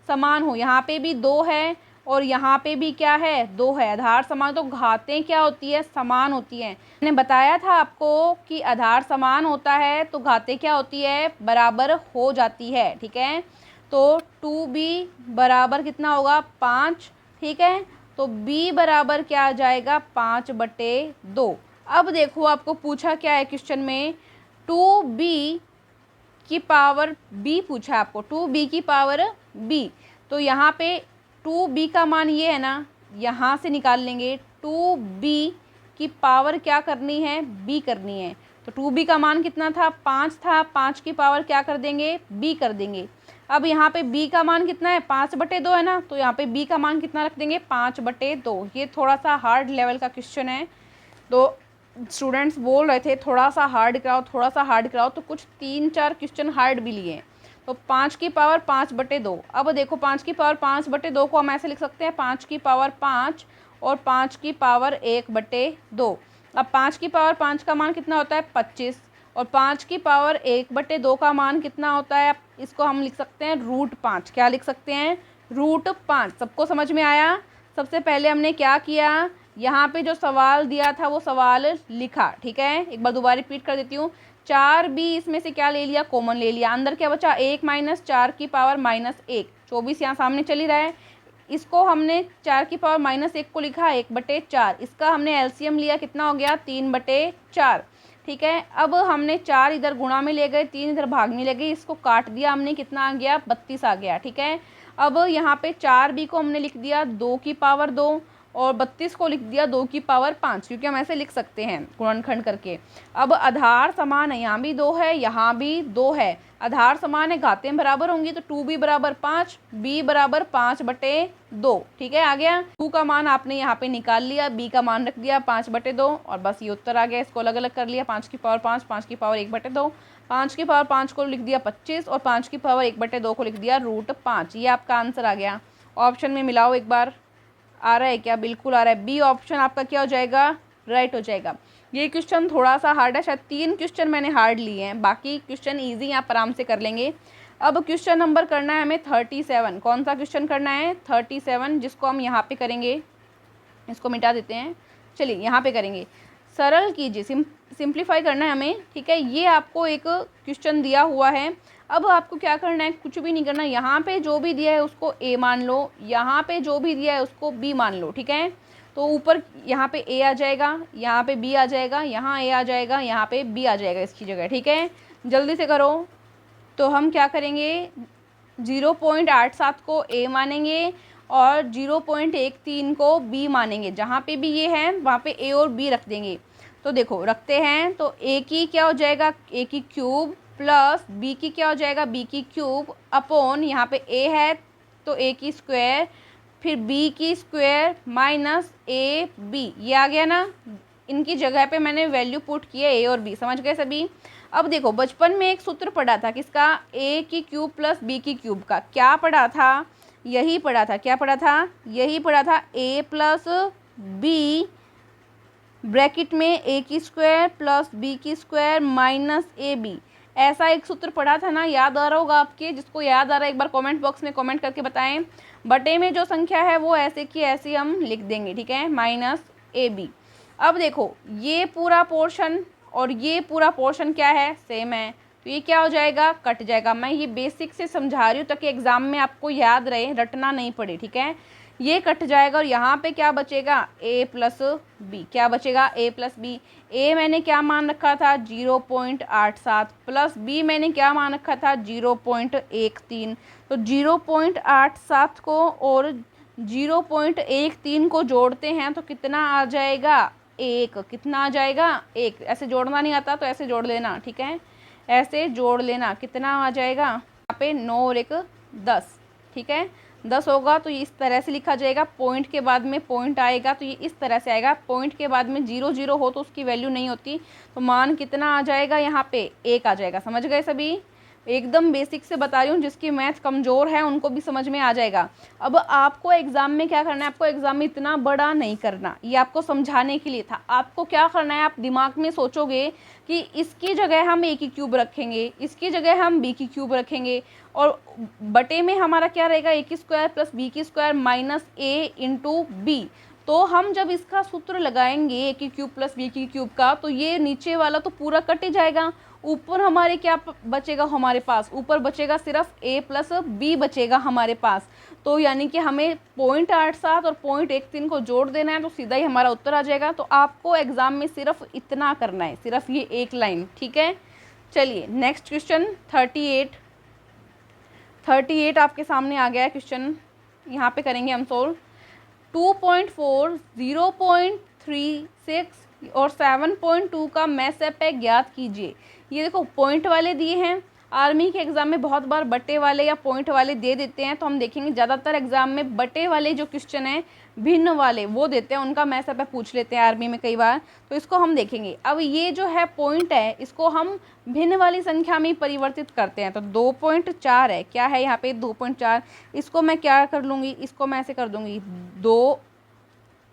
समान हो, यहाँ पे भी 2 है और यहाँ पे भी क्या है 2 है, आधार समान, तो घातें क्या होती है, समान होती हैं। मैंने बताया था आपको कि आधार समान होता है तो घातें क्या होती है, बराबर हो जाती है। ठीक है, तो 2b बराबर कितना होगा, 5। ठीक है, तो b बराबर क्या आ जाएगा, 5/2। अब देखो आपको पूछा क्या है क्वेश्चन में, 2b की पावर b पूछा है आपको, 2b की पावर b। तो यहाँ पे 2b का मान ये है ना, यहाँ से निकाल लेंगे। 2b की पावर क्या करनी है, b करनी है। तो 2b का मान कितना था, 5 था, 5 की पावर क्या कर देंगे, b कर देंगे। अब यहाँ पे b का मान कितना है, 5/2 है ना, तो यहाँ पे b का मान कितना रख देंगे, 5/2। ये थोड़ा सा हार्ड लेवल का क्वेश्चन है, तो स्टूडेंट्स बोल रहे थे थोड़ा सा हार्ड कराओ, थोड़ा सा हार्ड कराओ, तो कुछ 3-4 क्वेश्चन हार्ड भी लिए हैं। तो 5 की पावर 5/2। अब देखो 5 की पावर 5/2 को हम ऐसे लिख सकते हैं, 5 की पावर 5 और 5 की पावर 1/2। अब 5 की पावर 5 का मान कितना होता है, 25, और 5 की पावर 1/2 का मान कितना होता है, इसको हम लिख सकते हैं √5। क्या लिख सकते हैं, √5। सबको समझ में आया। सबसे पहले हमने क्या किया, यहाँ पे जो सवाल दिया था वो सवाल लिखा। ठीक है, एक बार दोबारा रिपीट कर देती हूँ। 4b इसमें से क्या ले लिया, कॉमन ले लिया, अंदर क्या बचा, 1 - 4 की पावर -1, 24 यहाँ सामने चल ही रहा है। इसको हमने 4 की पावर -1 को लिखा 1/4, इसका हमने एलसीएम लिया, कितना हो गया, 3/4। ठीक है, अब हमने 4 इधर गुणा में ले गए, 3 इधर भाग में ले गए, इसको काट दिया हमने, कितना आ गया, 32 आ गया। ठीक है, अब यहाँ पे 4b को हमने लिख दिया 2 की पावर 2 और 32 को लिख दिया 2 की पावर 5, क्योंकि हम ऐसे लिख सकते हैं गुणनखंड करके। अब आधार समान है, यहाँ भी 2 है, यहाँ भी 2 है, आधार समान है, घातें बराबर होंगी, तो 2b बराबर 5, b बराबर 5/2। ठीक है, आ गया। 2 का मान आपने यहाँ पे निकाल लिया, b का मान रख दिया 5/2 और बस ये उत्तर आ गया। इसको अलग अलग कर लिया, 5 की पावर 5, 5 की पावर 1/2, 5 की पावर 5 को लिख दिया 25 और 5 की पावर 1/2 को लिख दिया √5। ये आपका आंसर आ गया। ऑप्शन में मिलाओ एक बार, आ रहा है क्या, बिल्कुल आ रहा है। बी ऑप्शन आपका क्या हो जाएगा, राइट हो जाएगा। ये क्वेश्चन थोड़ा सा हार्ड है, शायद 3 क्वेश्चन मैंने हार्ड लिए हैं, बाकी क्वेश्चन इजी आप आराम से कर लेंगे। अब क्वेश्चन नंबर करना है हमें 37। कौन सा क्वेश्चन करना है, 37, जिसको हम यहाँ पे करेंगे, इसको मिटा देते हैं, चलिए यहाँ पे करेंगे। सरल कीजिए, सिंप्लीफाई करना है हमें। ठीक है, ये आपको एक क्वेश्चन दिया हुआ है। अब आपको क्या करना है, कुछ भी नहीं करना, यहाँ पे जो भी दिया है उसको a मान लो, यहाँ पे जो भी दिया है उसको b मान लो। ठीक है, तो ऊपर यहाँ पे a आ जाएगा, यहाँ पे b आ जाएगा, यहाँ a आ जाएगा, यहाँ पे b आ जाएगा इसकी जगह। ठीक है, जल्दी से करो। तो हम क्या करेंगे, 0.87 को a मानेंगे और 0.13 को b मानेंगे। जहाँ पे भी ये है वहाँ पे a और b रख देंगे। तो देखो रखते हैं, तो a की क्या हो जाएगा, a की क्यूब प्लस b की क्या हो जाएगा, b की क्यूब अपॉन, यहाँ पे a है तो a की स्क्वायर, फिर b की स्क्वायर माइनस ab। ये आ गया ना, इनकी जगह पे मैंने वैल्यू पुट की है a और b। समझ गए सभी। अब देखो बचपन में एक सूत्र पढ़ा था किसका, a की क्यूब प्लस b की क्यूब का। क्या पढ़ा था, यही पढ़ा था। क्या पढ़ा था, यही पढ़ा था, a प्लस b ब्रैकेट में a की स्क्वायर प्लस b की स्क्वायर माइनस ab। ऐसा एक सूत्र पढ़ा था ना, याद आ रहा होगा आपके। जिसको याद आ रहा है एक बार कमेंट बॉक्स में कमेंट करके बताएं। बटे में जो संख्या है वो ऐसे की ऐसे हम लिख देंगे। ठीक है, माइनस ab। अब देखो ये पूरा पोर्शन और ये पूरा पोर्शन क्या है, सेम है, तो ये क्या हो जाएगा, कट जाएगा। मैं ये बेसिक से समझा रही हूँ ताकि एग्जाम में आपको याद रहे, रटना नहीं पड़े। ठीक है, ये कट जाएगा और यहाँ पे क्या बचेगा, a प्लस b। क्या बचेगा, a प्लस b। a मैंने क्या मान रखा था, 0.87 प्लस b मैंने क्या मान रखा था, 0.13। तो 0.87 को और 0.13 को जोड़ते हैं तो कितना आ जाएगा, 1। कितना आ जाएगा, 1। ऐसे जोड़ना नहीं आता तो ऐसे जोड़ लेना। ठीक है, ऐसे जोड़ लेना, कितना आ जाएगा, यहाँ पे 9 और 1 10। ठीक है, 10 होगा तो ये इस तरह से लिखा जाएगा, पॉइंट के बाद में पॉइंट आएगा तो ये इस तरह से आएगा। पॉइंट के बाद में 0 0 हो तो उसकी वैल्यू नहीं होती, तो मान कितना आ जाएगा, यहाँ पे 1 आ जाएगा। समझ गए सभी। एकदम बेसिक से बता रही हूँ, जिसकी मैथ कमज़ोर है उनको भी समझ में आ जाएगा। अब आपको एग्ज़ाम में क्या करना है, आपको एग्ज़ाम में इतना बड़ा नहीं करना, ये आपको समझाने के लिए था। आपको क्या करना है, आप दिमाग में सोचोगे कि इसकी जगह हम ए की क्यूब रखेंगे, इसकी जगह हम बी की क्यूब रखेंगे, और बटे में हमारा क्या रहेगा, ए की स्क्वायर प्लस बी की स्क्वायर माइनस ए इंटू बी। तो हम जब इसका सूत्र लगाएंगे ए की क्यूब प्लस बी की क्यूब का, तो ये नीचे वाला तो पूरा कट ही जाएगा। ऊपर हमारे क्या बचेगा, हमारे पास ऊपर बचेगा सिर्फ ए प्लस बी बचेगा हमारे पास। तो यानी कि हमें 0.87 और 0.13 को जोड़ देना है, तो सीधा ही हमारा उत्तर आ जाएगा। तो आपको एग्ज़ाम में सिर्फ इतना करना है, सिर्फ ये एक लाइन, ठीक है। चलिए नेक्स्ट क्वेश्चन 38 आपके सामने आ गया है क्वेश्चन, यहाँ पे करेंगे हम सोल्व। 2.4, 0.36 और 7.2 का मैसअप है, ज्ञात कीजिए। ये देखो पॉइंट वाले दिए हैं, आर्मी के एग्ज़ाम में बहुत बार बटे वाले या पॉइंट वाले दे देते हैं, तो हम देखेंगे ज़्यादातर एग्ज़ाम में बटे वाले जो क्वेश्चन हैं, भिन्न वाले वो देते हैं, उनका मैसअप है पूछ लेते हैं आर्मी में कई बार, तो इसको हम देखेंगे। अब ये जो है पॉइंट है, इसको हम भिन्न वाली संख्या में परिवर्तित करते हैं। तो 2.4 है, क्या है यहाँ पे 2.4, इसको मैं क्या कर लूँगी, इसको मैं ऐसे कर दूँगी 2,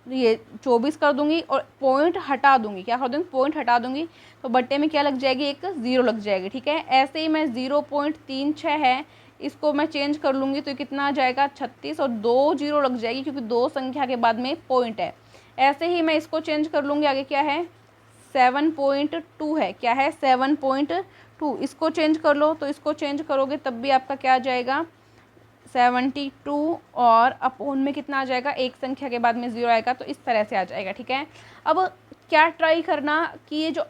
ये 24 कर दूंगी और पॉइंट हटा दूंगी, क्या कर दूंगी, पॉइंट हटा दूंगी, तो बट्टे में क्या लग जाएगी, एक ज़ीरो लग जाएगी, ठीक है। ऐसे ही मैं 0.36 है, इसको मैं चेंज कर लूँगी तो कितना आ जाएगा 36, और 2 जीरो लग जाएगी क्योंकि 2 संख्या के बाद में पॉइंट है। ऐसे ही मैं इसको चेंज कर लूँगी, आगे क्या है 7.2 है, क्या है 7.2, इसको चेंज कर लो, तो इसको चेंज करोगे तब भी आपका क्या आ जाएगा 72, और अपोन में कितना आ जाएगा, एक संख्या के बाद में ज़ीरो आएगा, तो इस तरह से आ जाएगा, ठीक है। अब क्या ट्राई करना कि ये जो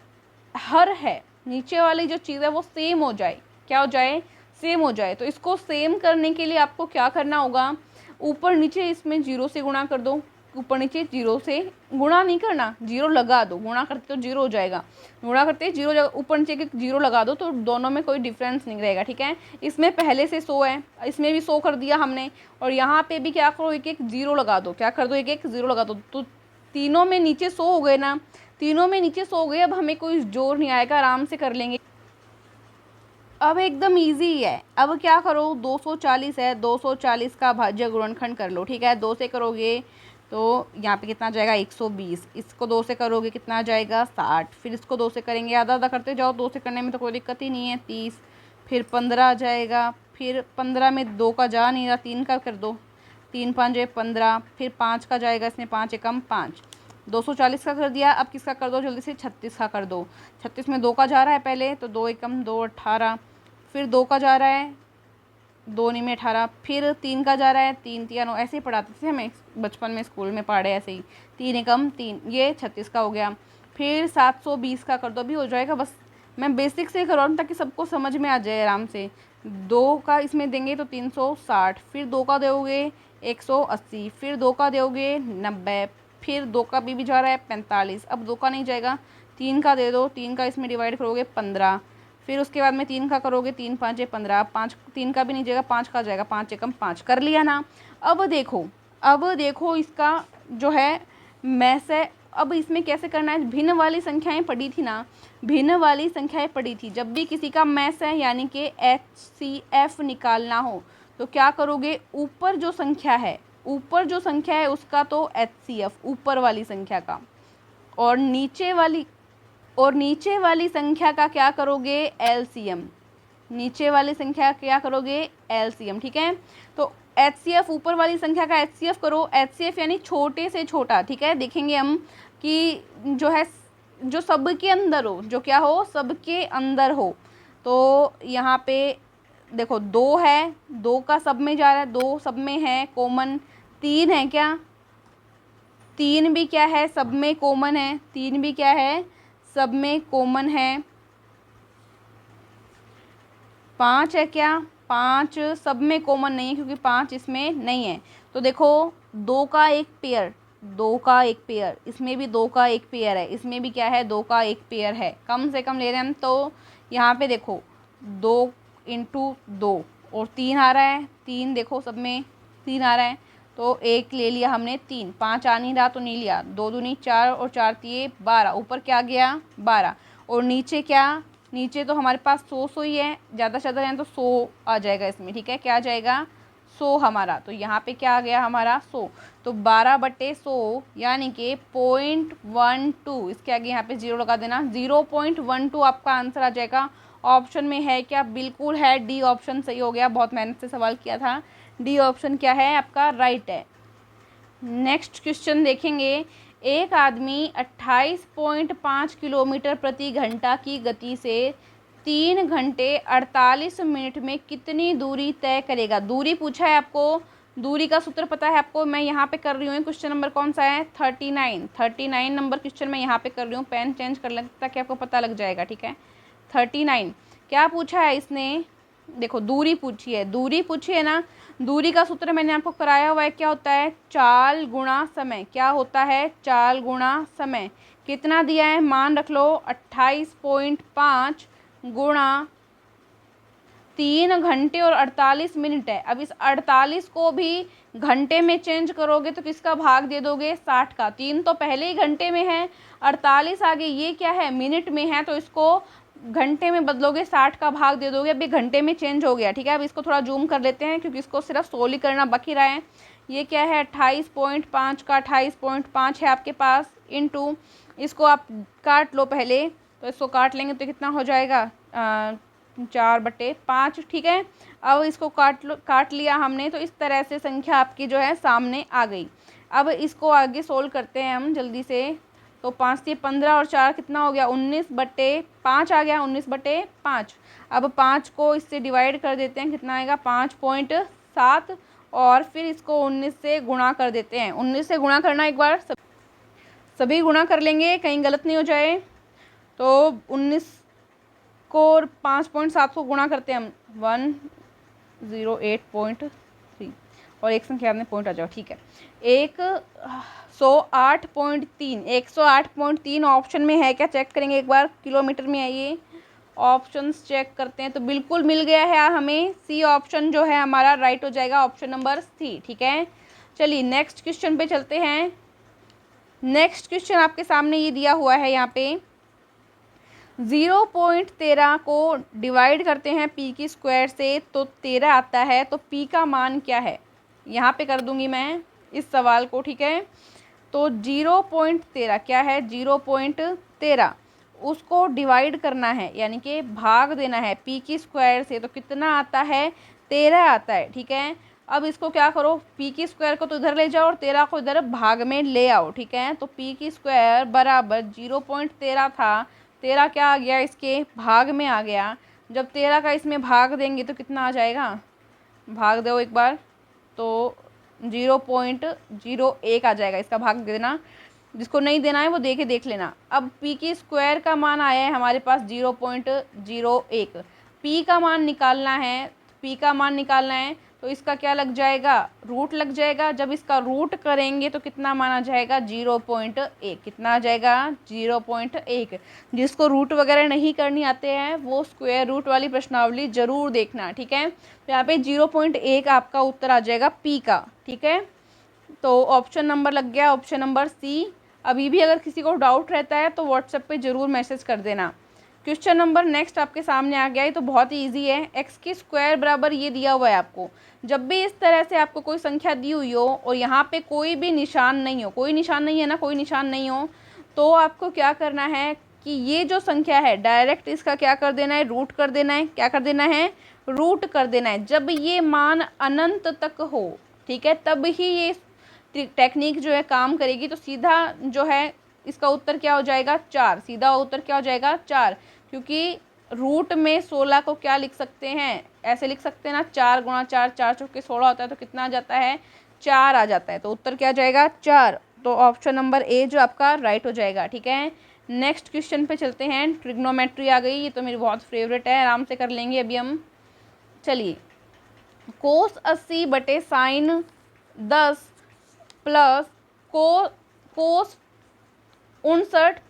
हर है, नीचे वाली जो चीज़ है वो सेम हो जाए, क्या हो जाए, सेम हो जाए। तो इसको सेम करने के लिए आपको क्या करना होगा, ऊपर नीचे इसमें जीरो से गुणा कर दो, ऊपर नीचे जीरो से गुणा नहीं करना, जीरो लगा दो, गुणा करते तो जीरो हो जाएगा, गुणा करते जीरो, ऊपर नीचे के जीरो लगा दो, तो दोनों में कोई डिफरेंस नहीं रहेगा, ठीक है। इसमें पहले से 100 है, इसमें भी 100 कर दिया हमने, और यहाँ पे भी क्या करो, एक एक जीरो लगा दो, क्या कर दो, एक एक जीरो लगा दो, तो तीनों में नीचे 100 हो गए ना, तीनों में नीचे 100 हो गए। अब हमें कोई जोर नहीं आएगा, आराम से कर लेंगे। अब एकदम इजी है, अब क्या करो 240 है, 240 का भाज्य गुणनखंड कर लो, ठीक है। 2 से करोगे तो यहाँ पे कितना आ जाएगा 120, इसको 2 से करोगे कितना आ जाएगा 60, फिर इसको 2 से करेंगे, आधा आधा करते जाओ, 2 से करने में तो कोई दिक्कत ही नहीं है, 30, फिर 15 आ जाएगा, फिर 15 में 2 का जा नहीं रहा, 3 का कर दो, 3 5 15, फिर 5 का जाएगा, इसमें 5 एकम 5, 240 का कर दिया। अब किसका कर दो जल्दी से, 36 का कर दो, 36 में 2 का जा रहा है पहले, तो 2 एकम 2 18, फिर 2 का जा रहा है, 2 नहीं में 18, फिर 3 का जा रहा है, 3 3 9, ऐसे ही पढ़ाते थे हमें बचपन में, स्कूल में पढ़े ऐसे ही, 3 एकम 3, ये 36 का हो गया। फिर 720 का कर दो, भी हो जाएगा, बस मैं बेसिक से करवाऊँ ताकि सबको समझ में आ जाए आराम से। 2 का इसमें देंगे तो 360, फिर 2 का दोगे 180, फिर 2 का दोगे 90, फिर 2 का भी जा रहा है 45, अब 2 का नहीं जाएगा, 3 का दे दो, 3 का इसमें डिवाइड करोगे 15, फिर उसके बाद में 3 का करोगे, 3 5 15, 5 3 का भी नहीं जाएगा, 5 का जाएगा, 5 एकम 5, कर लिया ना। अब देखो इसका जो है मैथ है, अब इसमें कैसे करना है, भिन्न वाली संख्याएं पढ़ी थी ना, भिन्न वाली संख्याएं पढ़ी थी, जब भी किसी का मैथ है यानी कि HCF निकालना हो तो क्या करोगे, ऊपर जो संख्या है, ऊपर जो संख्या है उसका तो HCF ऊपर वाली संख्या का, और नीचे वाली संख्या का क्या करोगे, LCM, नीचे वाली संख्या क्या करोगे, LCM, ठीक है। तो HCF ऊपर वाली संख्या का HCF करो, HCF यानी छोटे से छोटा, ठीक है। देखेंगे हम कि जो है जो सबके अंदर हो, जो क्या हो, सबके अंदर हो, तो यहाँ पे देखो 2 है, 2 का सब में जा रहा है, 2 सब में है कॉमन, 3 है, क्या 3 भी क्या है, सब में कॉमन है, 3 भी क्या है, सब में कॉमन है, 5 है, क्या 5 सब में कॉमन नहीं है क्योंकि 5 इसमें नहीं है। तो देखो 2 का एक पेयर, 2 का एक पेयर, इसमें भी 2 का एक पेयर है, इसमें भी क्या है 2 का एक पेयर है, कम से कम ले रहे हैं हम। तो यहाँ पे देखो 2 इंटू 2 और 3 आ रहा है, 3 देखो सब में 3 आ रहा है, तो 1 ले लिया हमने, 3 5 आ नहीं रहा तो नहीं लिया, 2 दूनी 4 और 4 3 12, ऊपर क्या गया 12, और नीचे क्या नीचे तो हमारे पास 100 ही है, ज़्यादा से ज़्यादा है तो 100 आ जाएगा इसमें, ठीक है। क्या आ जाएगा? 100 हमारा। तो यहाँ पे क्या आ गया हमारा? 100। तो 12/100 यानी कि 0.12, इसके आगे यहाँ पे 0 लगा देना, 0.12 आपका आंसर आ जाएगा। ऑप्शन में है क्या? बिल्कुल है, डी ऑप्शन सही हो गया। बहुत मेहनत से सवाल किया था। डी ऑप्शन क्या है आपका? राइट है। नेक्स्ट क्वेश्चन देखेंगे। एक आदमी 28.5 किलोमीटर प्रति घंटा की गति से 3 घंटे 48 मिनट में कितनी दूरी तय करेगा? दूरी पूछा है आपको। दूरी का सूत्र पता है आपको। मैं यहाँ पे कर रही हूँ, क्वेश्चन नंबर कौन सा है? 39 नंबर क्वेश्चन मैं यहाँ पे कर रही हूँ। पेन चेंज कर लें ताकि आपको पता लग जाएगा, ठीक है। 39 क्या पूछा है इसने? देखो दूरी पूछी है, दूरी पूछी है ना। दूरी का सूत्र मैंने आपको कराया हुआ है। क्या होता है? चाल गुणा समय। क्या होता है? चाल गुणा समय। कितना दिया है? मान रख लो 28.5 गुणा 3 घंटे और 48 मिनट है। अब इस 48 को भी घंटे में चेंज करोगे तो किसका भाग दे दोगे? 60 का। 3 तो पहले ही घंटे में है, 48 आगे ये क्या है? मिनट में है, तो इसको घंटे में बदलोगे, 60 का भाग दे दोगे। अभी घंटे में चेंज हो गया, ठीक है। अब इसको थोड़ा जूम कर लेते हैं क्योंकि इसको सिर्फ सोली करना बाकी रहा है। ये क्या है? 28.5 का 28.5 है आपके पास, इनटू इसको आप काट लो पहले। तो इसको काट लेंगे तो कितना हो जाएगा? 4/5, ठीक है। अब इसको काट लिया हमने, तो इस तरह से संख्या आपकी जो है सामने आ गई। अब इसको आगे सोल्व करते हैं हम जल्दी से। तो 5 से 15 और 4 कितना हो गया? 19/5 आ गया, 19/5। अब 5 को इससे डिवाइड कर देते हैं, कितना आएगा? 5.7। और फिर इसको 19 से गुणा कर देते हैं। 19 से गुणा करना, एक बार सभी गुणा कर लेंगे, कहीं गलत नहीं हो जाए। तो 19 को 5.7 को गुणा करते हैं हम, 108.3 और एक संख्या में पॉइंट आ जाओ, ठीक है। 108.3 ऑप्शन में है क्या? चेक करेंगे एक बार। किलोमीटर में है ये, ऑप्शंस चेक करते हैं। तो बिल्कुल मिल गया है हमें। सी ऑप्शन जो है हमारा राइट हो जाएगा, ऑप्शन नंबर सी, ठीक है। चलिए नेक्स्ट क्वेश्चन पे चलते हैं। नेक्स्ट क्वेश्चन आपके सामने ये दिया हुआ है यहाँ पे। 0.13 को डिवाइड करते हैं पी की स्क्वायर से तो 13 आता है। तो पी का मान क्या है? यहाँ पे कर दूंगी मैं इस सवाल को, ठीक है। तो 0.13 क्या है? 0.13 उसको डिवाइड करना है, यानी कि भाग देना है पी की स्क्वायर से। तो कितना आता है? 13 आता है, ठीक है। अब इसको क्या करो? पी की स्क्वायर को तो इधर ले जाओ और 13 को इधर भाग में ले आओ, ठीक है। तो पी की स्क्वायर बराबर 0.13 था, 13 क्या आ गया? इसके भाग में आ गया। जब 13 का इसमें भाग देंगे तो कितना आ जाएगा? भाग दो एक बार, तो 0.01 आ जाएगा। इसका भाग दे देना, जिसको नहीं देना है वो देख लेना। अब पी की स्क्वायर का मान आया है हमारे पास 0.01। पी का मान निकालना है, पी का मान निकालना है तो इसका क्या लग जाएगा? रूट लग जाएगा। जब इसका रूट करेंगे तो कितना मान आ जाएगा? 0.1। कितना आ जाएगा? 0.1। जिसको रूट वगैरह नहीं करनी आते हैं वो स्क्वायर रूट वाली प्रश्नावली जरूर देखना, ठीक है। तो यहाँ पे 0.1 आपका उत्तर आ जाएगा पी का, ठीक है। तो ऑप्शन नंबर लग गया, ऑप्शन नंबर सी। अभी भी अगर किसी को डाउट रहता है तो व्हाट्सएप पे ज़रूर मैसेज कर देना। क्वेश्चन नंबर नेक्स्ट आपके सामने आ गया है, तो बहुत ही इजी है। एक्स की स्क्वायर बराबर ये दिया हुआ है आपको। जब भी इस तरह से आपको कोई संख्या दी हुई हो और यहाँ पे कोई भी निशान नहीं हो, कोई निशान नहीं है ना, कोई निशान नहीं हो, तो आपको क्या करना है कि ये जो संख्या है डायरेक्ट इसका क्या कर देना है? रूट कर देना है। क्या कर देना है? रूट कर देना है। जब ये मान अनंत तक हो, ठीक है, तब ही ये टेक्निक जो है काम करेगी। तो सीधा जो है इसका उत्तर क्या हो जाएगा? 4। सीधा उत्तर क्या हो जाएगा? 4। क्योंकि रूट में 16 को क्या लिख सकते हैं? ऐसे लिख सकते हैं ना, 4 गुणा 4, 4 चौके 16 होता है, तो कितना आ जाता है? 4 आ जाता है। तो उत्तर क्या आ जाएगा? 4। तो ऑप्शन नंबर ए जो आपका राइट हो जाएगा, ठीक है। नेक्स्ट क्वेश्चन पे चलते हैं। ट्रिग्नोमेट्री आ गई, ये तो मेरी बहुत फेवरेट है, आराम से कर लेंगे अभी हम। चलिए, कोस 80 बटे साइन 10 प्लस कोस 59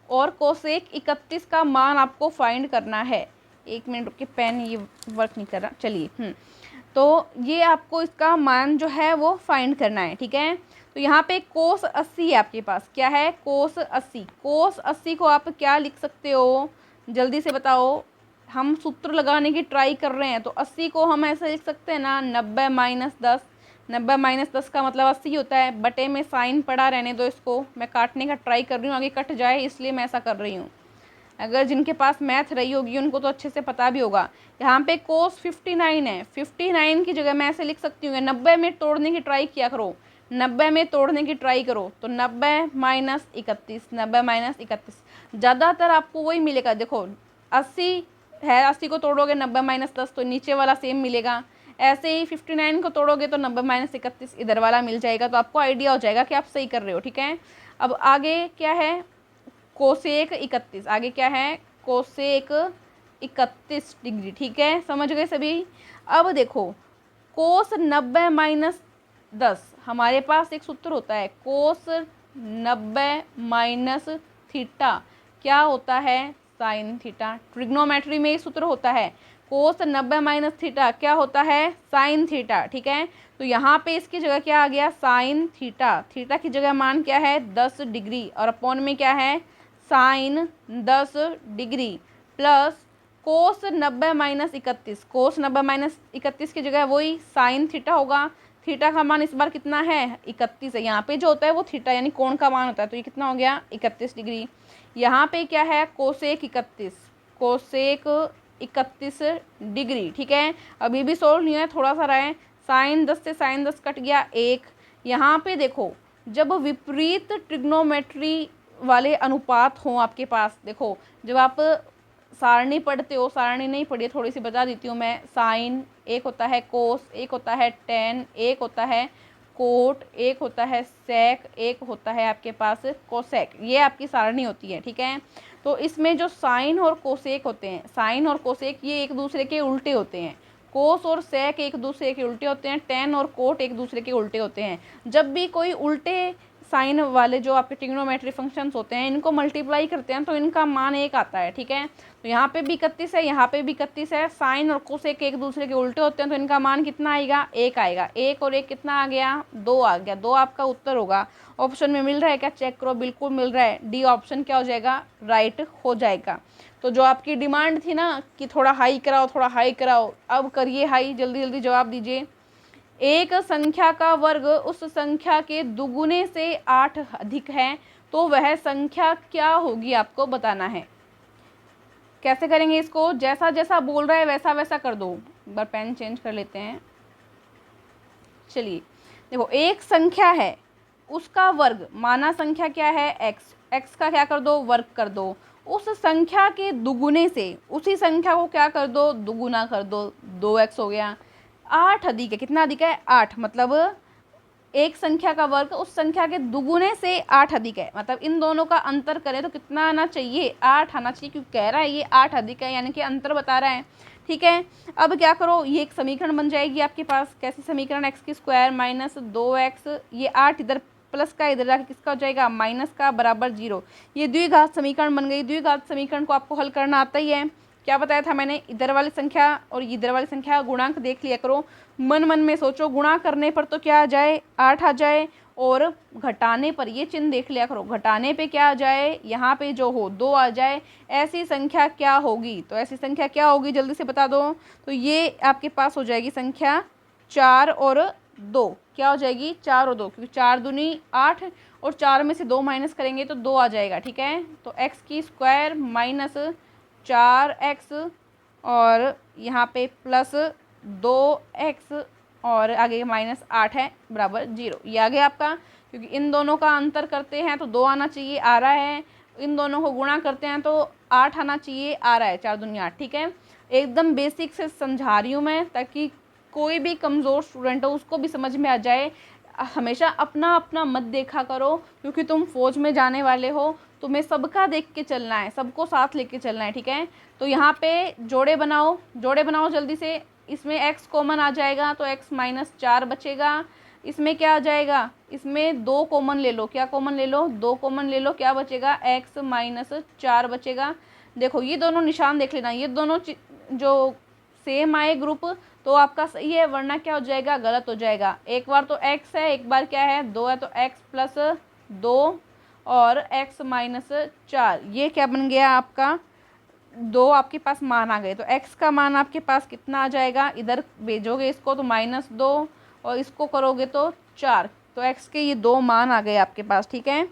और कोसेक 31 का मान आपको फाइंड करना है। एक मिनट रुक के, पेन ये वर्क नहीं कर रहा। चलिए, तो ये आपको इसका मान जो है वो फाइंड करना है, ठीक है। तो यहाँ पे कोस 80 है आपके पास। क्या है? कोस 80। कोस 80 को आप क्या लिख सकते हो? जल्दी से बताओ। हम सूत्र लगाने की ट्राई कर रहे हैं। तो 80 को हम ऐसे लिख सकते हैं ना, 90 माइनस 10। 90 माइनस 10 का मतलब 80 होता है। बटे में साइन पड़ा, रहने दो इसको, मैं काटने का ट्राई कर रही हूँ, आगे कट जाए इसलिए मैं ऐसा कर रही हूँ। अगर जिनके पास मैथ रही होगी उनको तो अच्छे से पता भी होगा। यहाँ पे कोस 59 है, 59 की जगह मैं ऐसे लिख सकती हूँ, 90 में तोड़ने की ट्राई किया करो, 90 में तोड़ने की ट्राई करो। तो 90 माइनस 31, 90 माइनस 31, ज़्यादातर आपको वही मिलेगा। देखो 80 है, 80 को तोड़ोगे 90 माइनस 10 तो नीचे वाला सेम मिलेगा। ऐसे ही 59 को तोड़ोगे तो 90 माइनस 31 इधर वाला मिल जाएगा। तो आपको आइडिया हो जाएगा कि आप सही कर रहे हो। ठीक है, अब आगे क्या है, कोसेक 31, आगे क्या है, कोसेक 31 डिग्री। ठीक है, समझ गए सभी। अब देखो कोस 90 माइनस 10, हमारे पास एक सूत्र होता है, कोस 90 माइनस थीटा क्या होता है, साइन थीटा। ट्रिग्नोमेट्री में एक सूत्र होता है, कोस 90 माइनस थीटा क्या होता है, साइन थीटा। ठीक है, तो यहाँ पे इसकी जगह क्या आ गया, साइन थीटा। थीटा की जगह मान क्या है, 10 डिग्री, और अपॉन में क्या है, sine 10 degree, plus cos 90 minus 31। Cos 90 minus 31 की जगह वही साइन थीटा होगा। थीटा का मान इस बार कितना है, 31 है। यहाँ पे जो होता है वो थीटा यानी कोण का मान होता है। तो ये कितना हो गया, 31 डिग्री। यहाँ पे क्या है, कोसेक 31, कोसेक 31 डिग्री। ठीक है, अभी भी सोल्व नहीं है, थोड़ा सा रहे। साइन 10 से साइन 10 कट गया 1। यहाँ पे देखो जब विपरीत ट्रिग्नोमेट्री वाले अनुपात हों आपके पास, देखो जब आप सारणी पढ़ते हो, सारणी नहीं पढ़ी, थोड़ी सी बता देती हूँ मैं। साइन एक होता है, कोस एक होता है, टेन एक होता है, कोट एक होता है, सेक एक होता है आपके पास कोसेक। ये आपकी सारणी होती है। ठीक है, तो इसमें जो साइन और कोसेक होते हैं, साइन और कोसेक ये एक दूसरे के उल्टे होते हैं। कोस और सेक एक दूसरे के उल्टे होते हैं, टेन और कोट एक दूसरे के उल्टे होते हैं। जब भी कोई उल्टे साइन वाले जो आपके ट्रिग्नोमेट्री फंक्शंस होते हैं इनको मल्टीप्लाई करते हैं तो इनका मान 1 आता है। ठीक है, तो यहाँ पे भी 31 है, यहाँ पे भी 31 है। साइन और कोसेक एक दूसरे के उल्टे होते हैं तो इनका मान कितना आएगा, 1 आएगा। 1 और 1 कितना आ गया, 2 आ गया। 2 आपका उत्तर होगा। ऑप्शन में मिल रहा है क्या, चेक करो, बिल्कुल मिल रहा है। डी ऑप्शन क्या हो जाएगा, राइट हो जाएगा। तो जो आपकी डिमांड थी ना कि थोड़ा हाई कराओ, थोड़ा हाई कराओ, अब करिए हाई, जल्दी जल्दी जवाब दीजिए। एक संख्या का वर्ग उस संख्या के दुगुने से 8 अधिक है तो वह संख्या क्या होगी, आपको बताना है। कैसे करेंगे इसको, जैसा जैसा बोल रहा है वैसा वैसा कर दो। एक बार पेन चेंज कर लेते हैं। चलिए देखो, एक संख्या है उसका वर्ग, माना संख्या क्या है, एक्स, एक्स का क्या कर दो, वर्ग कर दो। उस संख्या के दुगुने से उसी संख्या को क्या कर दो, दुगुना कर दो, 2x हो गया। 8 अधिक है, कितना अधिक है, 8, मतलब एक संख्या का वर्ग उस संख्या के दुगुने से 8 अधिक है। मतलब इन दोनों का अंतर करें तो कितना आना चाहिए, 8 आना चाहिए, क्योंकि कह रहा है ये 8 अधिक है, यानी कि अंतर बता रहा है। ठीक है, अब क्या करो, ये एक समीकरण बन जाएगी आपके पास। कैसी समीकरण, एक्स की स्क्वायर माइनस 2x, ये 8 इधर प्लस का इधर जाके किसका हो जाएगा, माइनस का, बराबर 0। ये द्विघात समीकरण बन गई। द्विघात समीकरण को आपको हल करना आता ही है। क्या बताया था मैंने, इधर वाली संख्या और इधर वाली संख्या गुणांक देख लिया करो, मन मन में सोचो। गुणा करने पर तो क्या आ जाए, 8 आ जाए, और घटाने पर ये चिन्ह देख लिया करो, घटाने पे क्या आ जाए, यहाँ पे जो हो 2 आ जाए। ऐसी संख्या क्या होगी, तो ऐसी संख्या क्या होगी, जल्दी से बता दो। तो ये आपके पास हो जाएगी संख्या 4 और 2, क्या हो जाएगी, 4 और 2, क्योंकि 4 दूनी 8 और 4 में से 2 माइनस करेंगे तो 2 आ जाएगा। ठीक है, तो एक्स की स्क्वायर माइनस 4x और यहाँ पे प्लस 2x और आगे माइनस 8 है, बराबर 0। ये आ गया आपका, क्योंकि इन दोनों का अंतर करते हैं तो 2 आना चाहिए, आ रहा है। इन दोनों को गुणा करते हैं तो 8 आना चाहिए, आ रहा है, 4 दूनी 8। ठीक है, एकदम बेसिक से समझा रही हूँ मैं, ताकि कोई भी कमज़ोर स्टूडेंट हो उसको भी समझ में आ जाए। हमेशा अपना अपना मत देखा करो, क्योंकि तुम फौज में जाने वाले हो, तुम्हें सबका देख के चलना है, सबको साथ लेके चलना है। ठीक है, तो यहाँ पे जोड़े बनाओ, जोड़े बनाओ जल्दी से। इसमें x कॉमन आ जाएगा तो x माइनस 4 बचेगा। इसमें क्या आ जाएगा, इसमें 2 कॉमन ले लो, क्या कॉमन ले लो, 2 कॉमन ले लो, क्या बचेगा, x माइनस 4 बचेगा। देखो ये दोनों निशान देख लेना, ये दोनों जो सेम आए ग्रुप तो आपका सही है, वरना क्या हो जाएगा, गलत हो जाएगा। एक बार तो x है, एक बार क्या है, 2 है, तो x प्लस 2 और x माइनस 4, ये क्या बन गया आपका दो आपके पास मान आ गए, तो x का मान आपके पास कितना आ जाएगा, इधर भेजोगे इसको तो -2 और इसको करोगे तो 4, तो x के ये 2 मान आ गए आपके पास। ठीक है,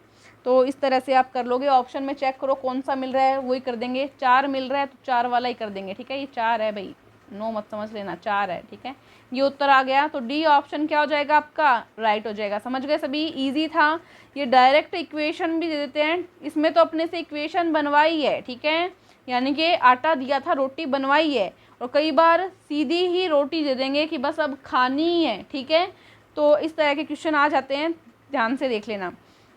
तो इस तरह से आप कर लोगे। ऑप्शन में चेक करो कौन सा मिल रहा है वही कर देंगे। 4 मिल रहा है तो 4 वाला ही कर देंगे। ठीक है, ये 4 है भाई, 9 मत समझ लेना, 4 है। ठीक है, ये उत्तर आ गया, तो डी ऑप्शन क्या हो जाएगा आपका, राइट हो जाएगा। समझ गए सभी, इजी था। ये डायरेक्ट इक्वेशन भी दे देते हैं, इसमें तो अपने से इक्वेशन बनवाई है। ठीक है, यानी कि आटा दिया था, रोटी बनवाई है, और कई बार सीधी ही रोटी दे देंगे कि बस अब खानी ही है। ठीक है, तो इस तरह के क्वेश्चन आ जाते हैं, ध्यान से देख लेना।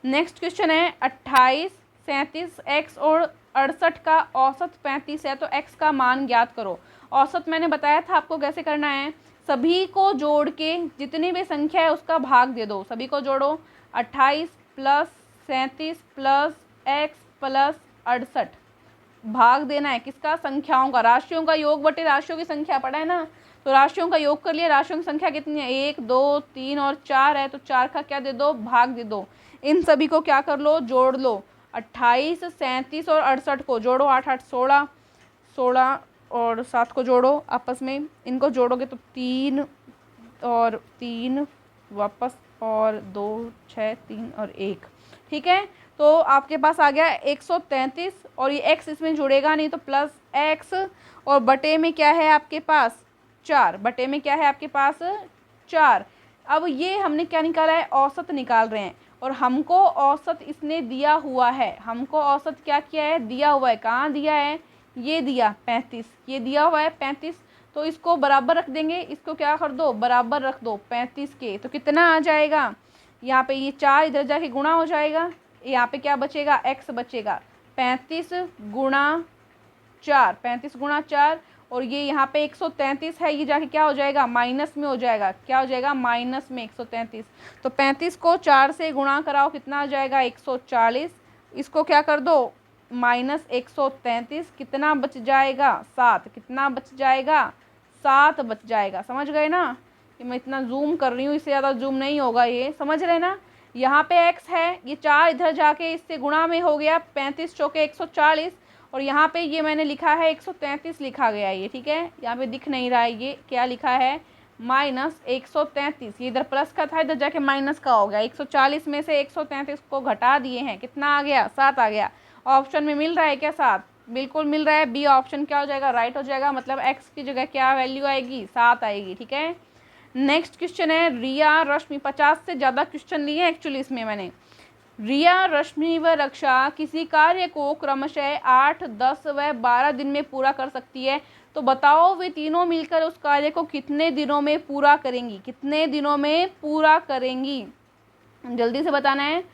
नेक्स्ट क्वेश्चन है 28, 37, x और 68 का औसत 35 है, तो x का मान ज्ञात करो। औसत मैंने बताया था आपको कैसे करना है, सभी को जोड़ के जितनी भी संख्या है उसका भाग दे दो। सभी को जोड़ो, 28 + 37 + x + 68, भाग देना है किसका, संख्याओं का। राशियों का योग बटे राशियों की संख्या पढ़ा है ना, तो राशियों का योग कर लिया। राशियों की संख्या कितनी है, 1, 2, 3 और 4 है, तो 4 का क्या दे दो, भाग दे दो। इन सभी को क्या कर लो, जोड़ लो। 28, 37 और 68 को जोड़ो, 8 8 16, 16 और 7 को जोड़ो आपस में। इनको जोड़ोगे तो 3 और 3 वापस, और 2 6 3 और 1। ठीक है, तो आपके पास आ गया 133, और ये x इसमें जुड़ेगा नहीं तो +x, और बटे में क्या है आपके पास, 4। बटे में क्या है आपके पास, 4। अब ये हमने क्या निकाला है, औसत निकाल रहे हैं, और हमको औसत इसने दिया हुआ है। हमको औसत क्या किया है, दिया हुआ है। कहाँ दिया है, ये दिया 35, ये दिया हुआ है 35, तो इसको बराबर रख देंगे। इसको क्या कर दो, बराबर रख दो 35 के, तो कितना आ जाएगा, यहाँ पे ये 4 इधर जाके गुणा हो जाएगा, यहाँ पे क्या बचेगा, x बचेगा। 35 × 4, 35 × 4, और ये यहाँ पे 133 है, ये जाके क्या हो जाएगा, माइनस में हो जाएगा। क्या हो जाएगा, माइनस में 133। तो 35 को 4 से गुणा कराओ, कितना आ जाएगा, 140। इसको क्या कर दो, -133, कितना बच जाएगा, 7। कितना बच जाएगा, 7 बच जाएगा। समझ गए ना, ये मैं इतना जूम कर रही हूँ, इससे ज़्यादा जूम नहीं होगा, ये समझ रहे ना। यहाँ पे x है, ये 4 इधर जाके इससे गुणा में हो गया, 35 चौके 140, और यहाँ पे ये मैंने लिखा है 133 लिखा गया है ये। ठीक है, यहाँ पे दिख नहीं रहा है, ये क्या लिखा है, -133। ये इधर प्लस का था, इधर जाके माइनस का हो गया। 140 में से 133 को घटा दिए हैं, कितना आ गया, 7 आ गया। ऑप्शन में मिल रहा है क्या, 7, बिल्कुल मिल रहा है। बी ऑप्शन क्या हो जाएगा, राइट हो जाएगा। मतलब x की जगह क्या वैल्यू आएगी, 7 आएगी। ठीक है, नेक्स्ट क्वेश्चन है रिया रश्मि। 50 से ज़्यादा क्वेश्चन लिए हैं एक्चुअली इसमें मैंने। रिया, रश्मि व रक्षा किसी कार्य को क्रमशः 8, 10 व 12 दिन में पूरा कर सकती है, तो बताओ वे तीनों मिलकर उस कार्य को कितने दिनों में पूरा करेंगी। कितने दिनों में पूरा करेंगी, जल्दी से बताना है।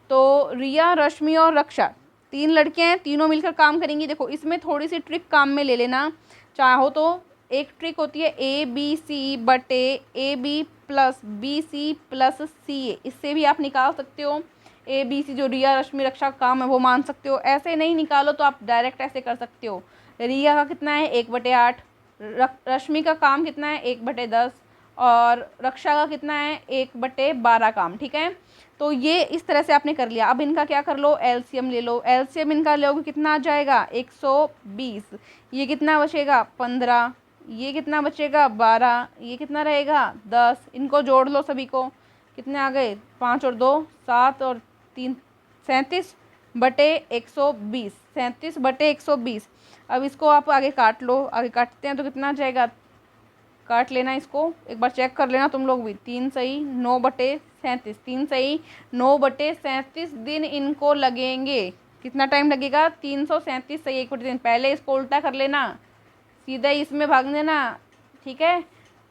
तो रिया, रश्मि और रक्षा 3 लड़कियां हैं, तीनों मिलकर काम करेंगी। देखो इसमें थोड़ी सी ट्रिक काम में ले लेना चाहो तो। एक ट्रिक होती है ABC बटे AB + BC + CA, इससे भी आप निकाल सकते हो। ABC जो रिया, रश्मि, रक्षा का काम है वो मान सकते हो। ऐसे नहीं निकालो तो आप डायरेक्ट ऐसे कर सकते हो। रिया का कितना है, 1/8। रश्मि का काम कितना है, 1/10, और रक्षा का कितना है, 1/12 काम। ठीक है, तो ये इस तरह से आपने कर लिया। अब इनका क्या कर लो, एलसीएम ले लो। एलसीएम इनका लोगे कितना आ जाएगा, 120। ये कितना बचेगा, 15। ये कितना बचेगा, 12। ये कितना रहेगा, 10। इनको जोड़ लो सभी को, कितने आ गए, 5 और 2 7 और 3 37/120। 37/120। अब इसको आप आगे काट लो, आगे काटते हैं तो कितना आ जाएगा, काट लेना इसको, एक बार चेक कर लेना तुम लोग भी। 3 सही 9/37, 3 सही 9/37 दिन इनको लगेंगे। कितना टाइम लगेगा, 337 सही 1/3। पहले इसको उल्टा कर लेना, सीधा इसमें भाग देना। ठीक है,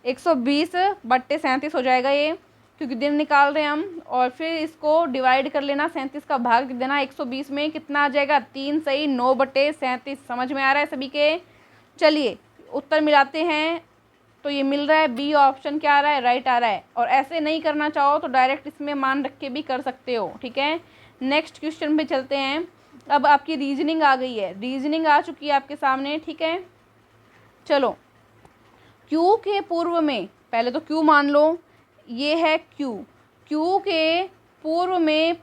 120/37 हो जाएगा ये, क्योंकि दिन निकाल रहे हैं हम। और फिर इसको डिवाइड कर लेना, 37 का भाग देना 120 में, कितना आ जाएगा, 3 सही 9/37। समझ में आ रहा है सभी के। चलिए उत्तर मिलाते हैं, तो ये मिल रहा है बी ऑप्शन क्या आ रहा है, राइट आ रहा है। और ऐसे नहीं करना चाहो तो डायरेक्ट इसमें मान रख के भी कर सकते हो। ठीक है, नेक्स्ट क्वेश्चन पे चलते हैं। अब आपकी रीजनिंग आ गई है, रीजनिंग आ चुकी है आपके सामने। ठीक है, चलो Q के पूर्व में, पहले तो Q मान लो, ये है Q। Q के पूर्व में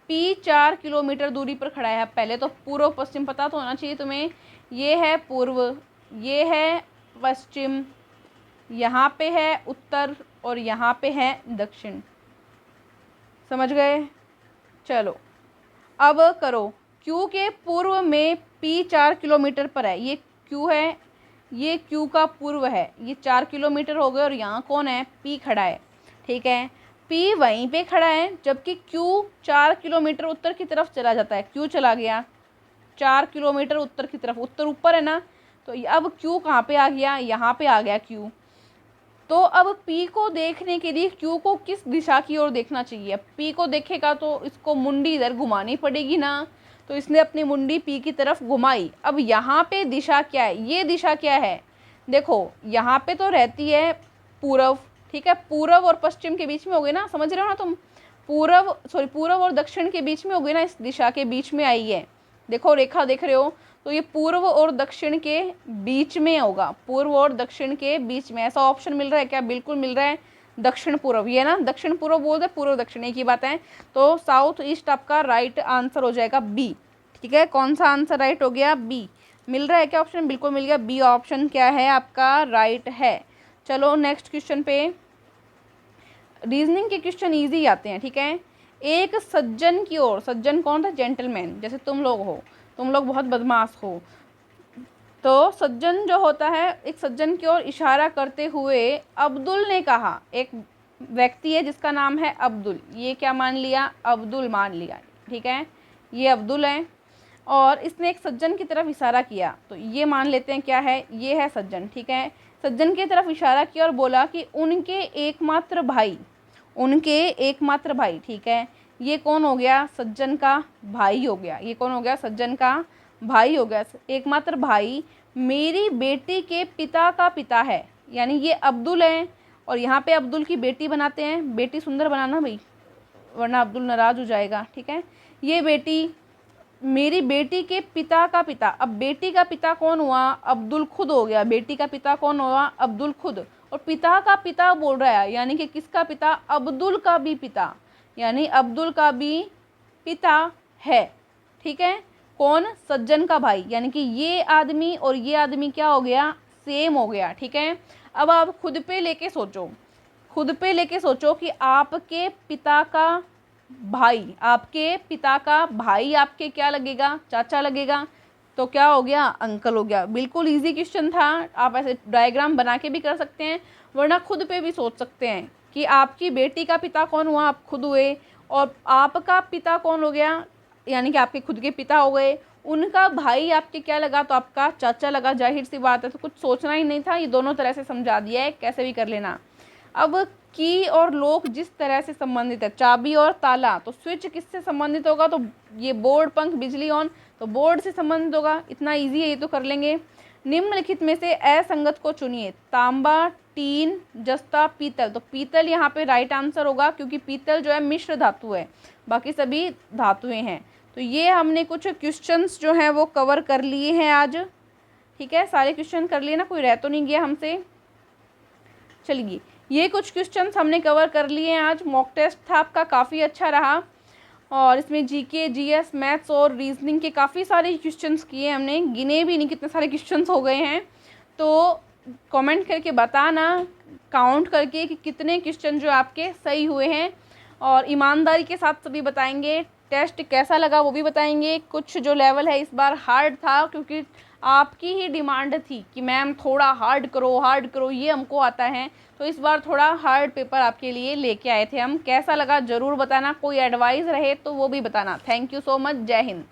पी 4 किलोमीटर दूरी पर खड़ा है। पहले तो पूर्व पश्चिम पता तो होना चाहिए तुम्हें। ये है पूर्व, ये है पश्चिम, यहाँ पे है उत्तर और यहाँ पे है दक्षिण। समझ गए? चलो अब करो। क्यू के पूर्व में पी 4 किलोमीटर पर है। ये क्यू है, ये क्यू का पूर्व है, ये 4 किलोमीटर हो गए और यहाँ कौन है? पी खड़ा है। ठीक है, पी वहीं पे खड़ा है, जबकि क्यू 4 किलोमीटर उत्तर की तरफ चला जाता है। क्यू चला गया 4 किलोमीटर उत्तर की तरफ, उत्तर ऊपर है ना, तो अब क्यू कहाँ पे आ गया? यहाँ पे आ गया क्यू। तो अब P को देखने के लिए Q को किस दिशा की ओर देखना चाहिए? P को देखेगा तो इसको मुंडी इधर घुमानी पड़ेगी ना, तो इसने अपनी मुंडी P की तरफ घुमाई। अब यहाँ पे दिशा क्या है? ये दिशा क्या है? देखो यहाँ पे तो रहती है पूर्व, ठीक है, पूर्व और पश्चिम के बीच में हो गए ना, समझ रहे हो ना तुम? पूर्व और दक्षिण के बीच में हो गए ना, इस दिशा के बीच में आई है। देखो रेखा देख रहे हो, तो ये पूर्व और दक्षिण के बीच में होगा, पूर्व और दक्षिण के बीच में। ऐसा ऑप्शन मिल रहा है क्या? बिल्कुल मिल रहा है, दक्षिण पूर्व। ये ना दक्षिण पूर्व बोलते हैं, पूर्व दक्षिण एक ही बात है। तो साउथ ईस्ट आपका राइट आंसर हो जाएगा बी। ठीक है, कौन सा आंसर राइट हो गया? बी। मिल रहा है क्या ऑप्शन? बिल्कुल मिल गया, बी ऑप्शन क्या है आपका? राइट है। चलो नेक्स्ट क्वेश्चन पे। रीजनिंग के क्वेश्चन ईजी आते हैं। ठीक है, एक सज्जन की ओर, सज्जन कौन था? जेंटलमैन, जैसे तुम लोग हो, तुम लोग बहुत बदमाश हो। तो सज्जन जो होता है, एक सज्जन की ओर इशारा करते हुए अब्दुल ने कहा, एक व्यक्ति है जिसका नाम है अब्दुल, ये क्या मान लिया? अब्दुल मान लिया। ठीक है, ये अब्दुल है और इसने एक सज्जन की तरफ इशारा किया, तो ये मान लेते हैं क्या है? ये है सज्जन। ठीक है, सज्जन की तरफ इशारा किया और बोला कि उनके एकमात्र भाई, उनके एकमात्र भाई। ठीक है, ये कौन हो गया? सज्जन का भाई हो गया। ये कौन हो गया? सज्जन का भाई हो गया। एकमात्र भाई मेरी बेटी के पिता का पिता है, यानी ये अब्दुल है और यहाँ पे अब्दुल की बेटी बनाते हैं। बेटी सुंदर बनाना भाई, वरना अब्दुल नाराज हो जाएगा। ठीक है, ये बेटी मेरी बेटी के पिता का पिता। अब बेटी का पिता कौन हुआ? अब्दुल खुद हो गया। बेटी का पिता कौन हुआ? अब्दुल खुद। और पिता का पिता बोल रहा है, यानी कि किसका पिता? अब्दुल का भी पिता, यानी अब्दुल का भी पिता है। ठीक है, कौन? सज्जन का भाई, यानी कि ये आदमी और ये आदमी क्या हो गया? सेम हो गया। ठीक है, अब आप खुद पे लेके सोचो, खुद पे लेके सोचो कि आपके पिता का भाई, आपके पिता का भाई आपके क्या लगेगा? चाचा लगेगा। तो क्या हो गया? अंकल हो गया। बिल्कुल इजी क्वेश्चन था। आप ऐसे डायग्राम बना के भी कर सकते हैं, वरना खुद पे भी सोच सकते हैं कि आपकी बेटी का पिता कौन हुआ? आप खुद हुए, और आपका पिता कौन हो गया? यानी कि आपके खुद के पिता हो गए। उनका भाई आपके क्या लगा? तो आपका चाचा लगा। जाहिर सी बात है, तो कुछ सोचना ही नहीं था, ये दोनों तरह से समझा दिया है, कैसे भी कर लेना। अब की और लॉक जिस तरह से संबंधित है, चाबी और ताला, तो स्विच किससे संबंधित होगा? तो ये बोर्ड, पंख, बिजली, ऑन, तो बोर्ड से संबंधित होगा। इतना इजी है, ये तो कर लेंगे। निम्नलिखित में से असंगत को चुनिए। तांबा, टीन, जस्ता, पीतल। तो पीतल यहाँ पे राइट आंसर होगा, क्योंकि पीतल जो है मिश्र धातु है, बाकी सभी धातुएं हैं। तो ये हमने कुछ क्वेश्चंस जो हैं वो कवर कर लिए हैं आज। ठीक है, सारे क्वेश्चन कर लिए ना, कोई रह तो नहीं गया हमसे? चलिए, ये कुछ क्वेश्चंस हमने कवर कर लिए हैं आज। मॉक टेस्ट था आपका, काफ़ी अच्छा रहा, और इसमें जीके, जीएस, मैथ्स और रीजनिंग के काफ़ी सारे क्वेश्चंस किए हमने, गिने भी नहीं कितने सारे क्वेश्चंस हो गए हैं। तो कमेंट करके बताना, काउंट करके, कि कितने क्वेश्चन जो आपके सही हुए हैं, और ईमानदारी के साथ सभी बताएंगे। टेस्ट कैसा लगा वो भी बताएंगे। कुछ जो लेवल है इस बार हार्ड था, क्योंकि आपकी ही डिमांड थी कि मैम थोड़ा हार्ड करो, हार्ड करो, ये हमको आता है, तो इस बार थोड़ा हार्ड पेपर आपके लिए लेके आए थे हम। कैसा लगा ज़रूर बताना, कोई एडवाइस रहे तो वो भी बताना। थैंक यू सो मच, जय हिंद।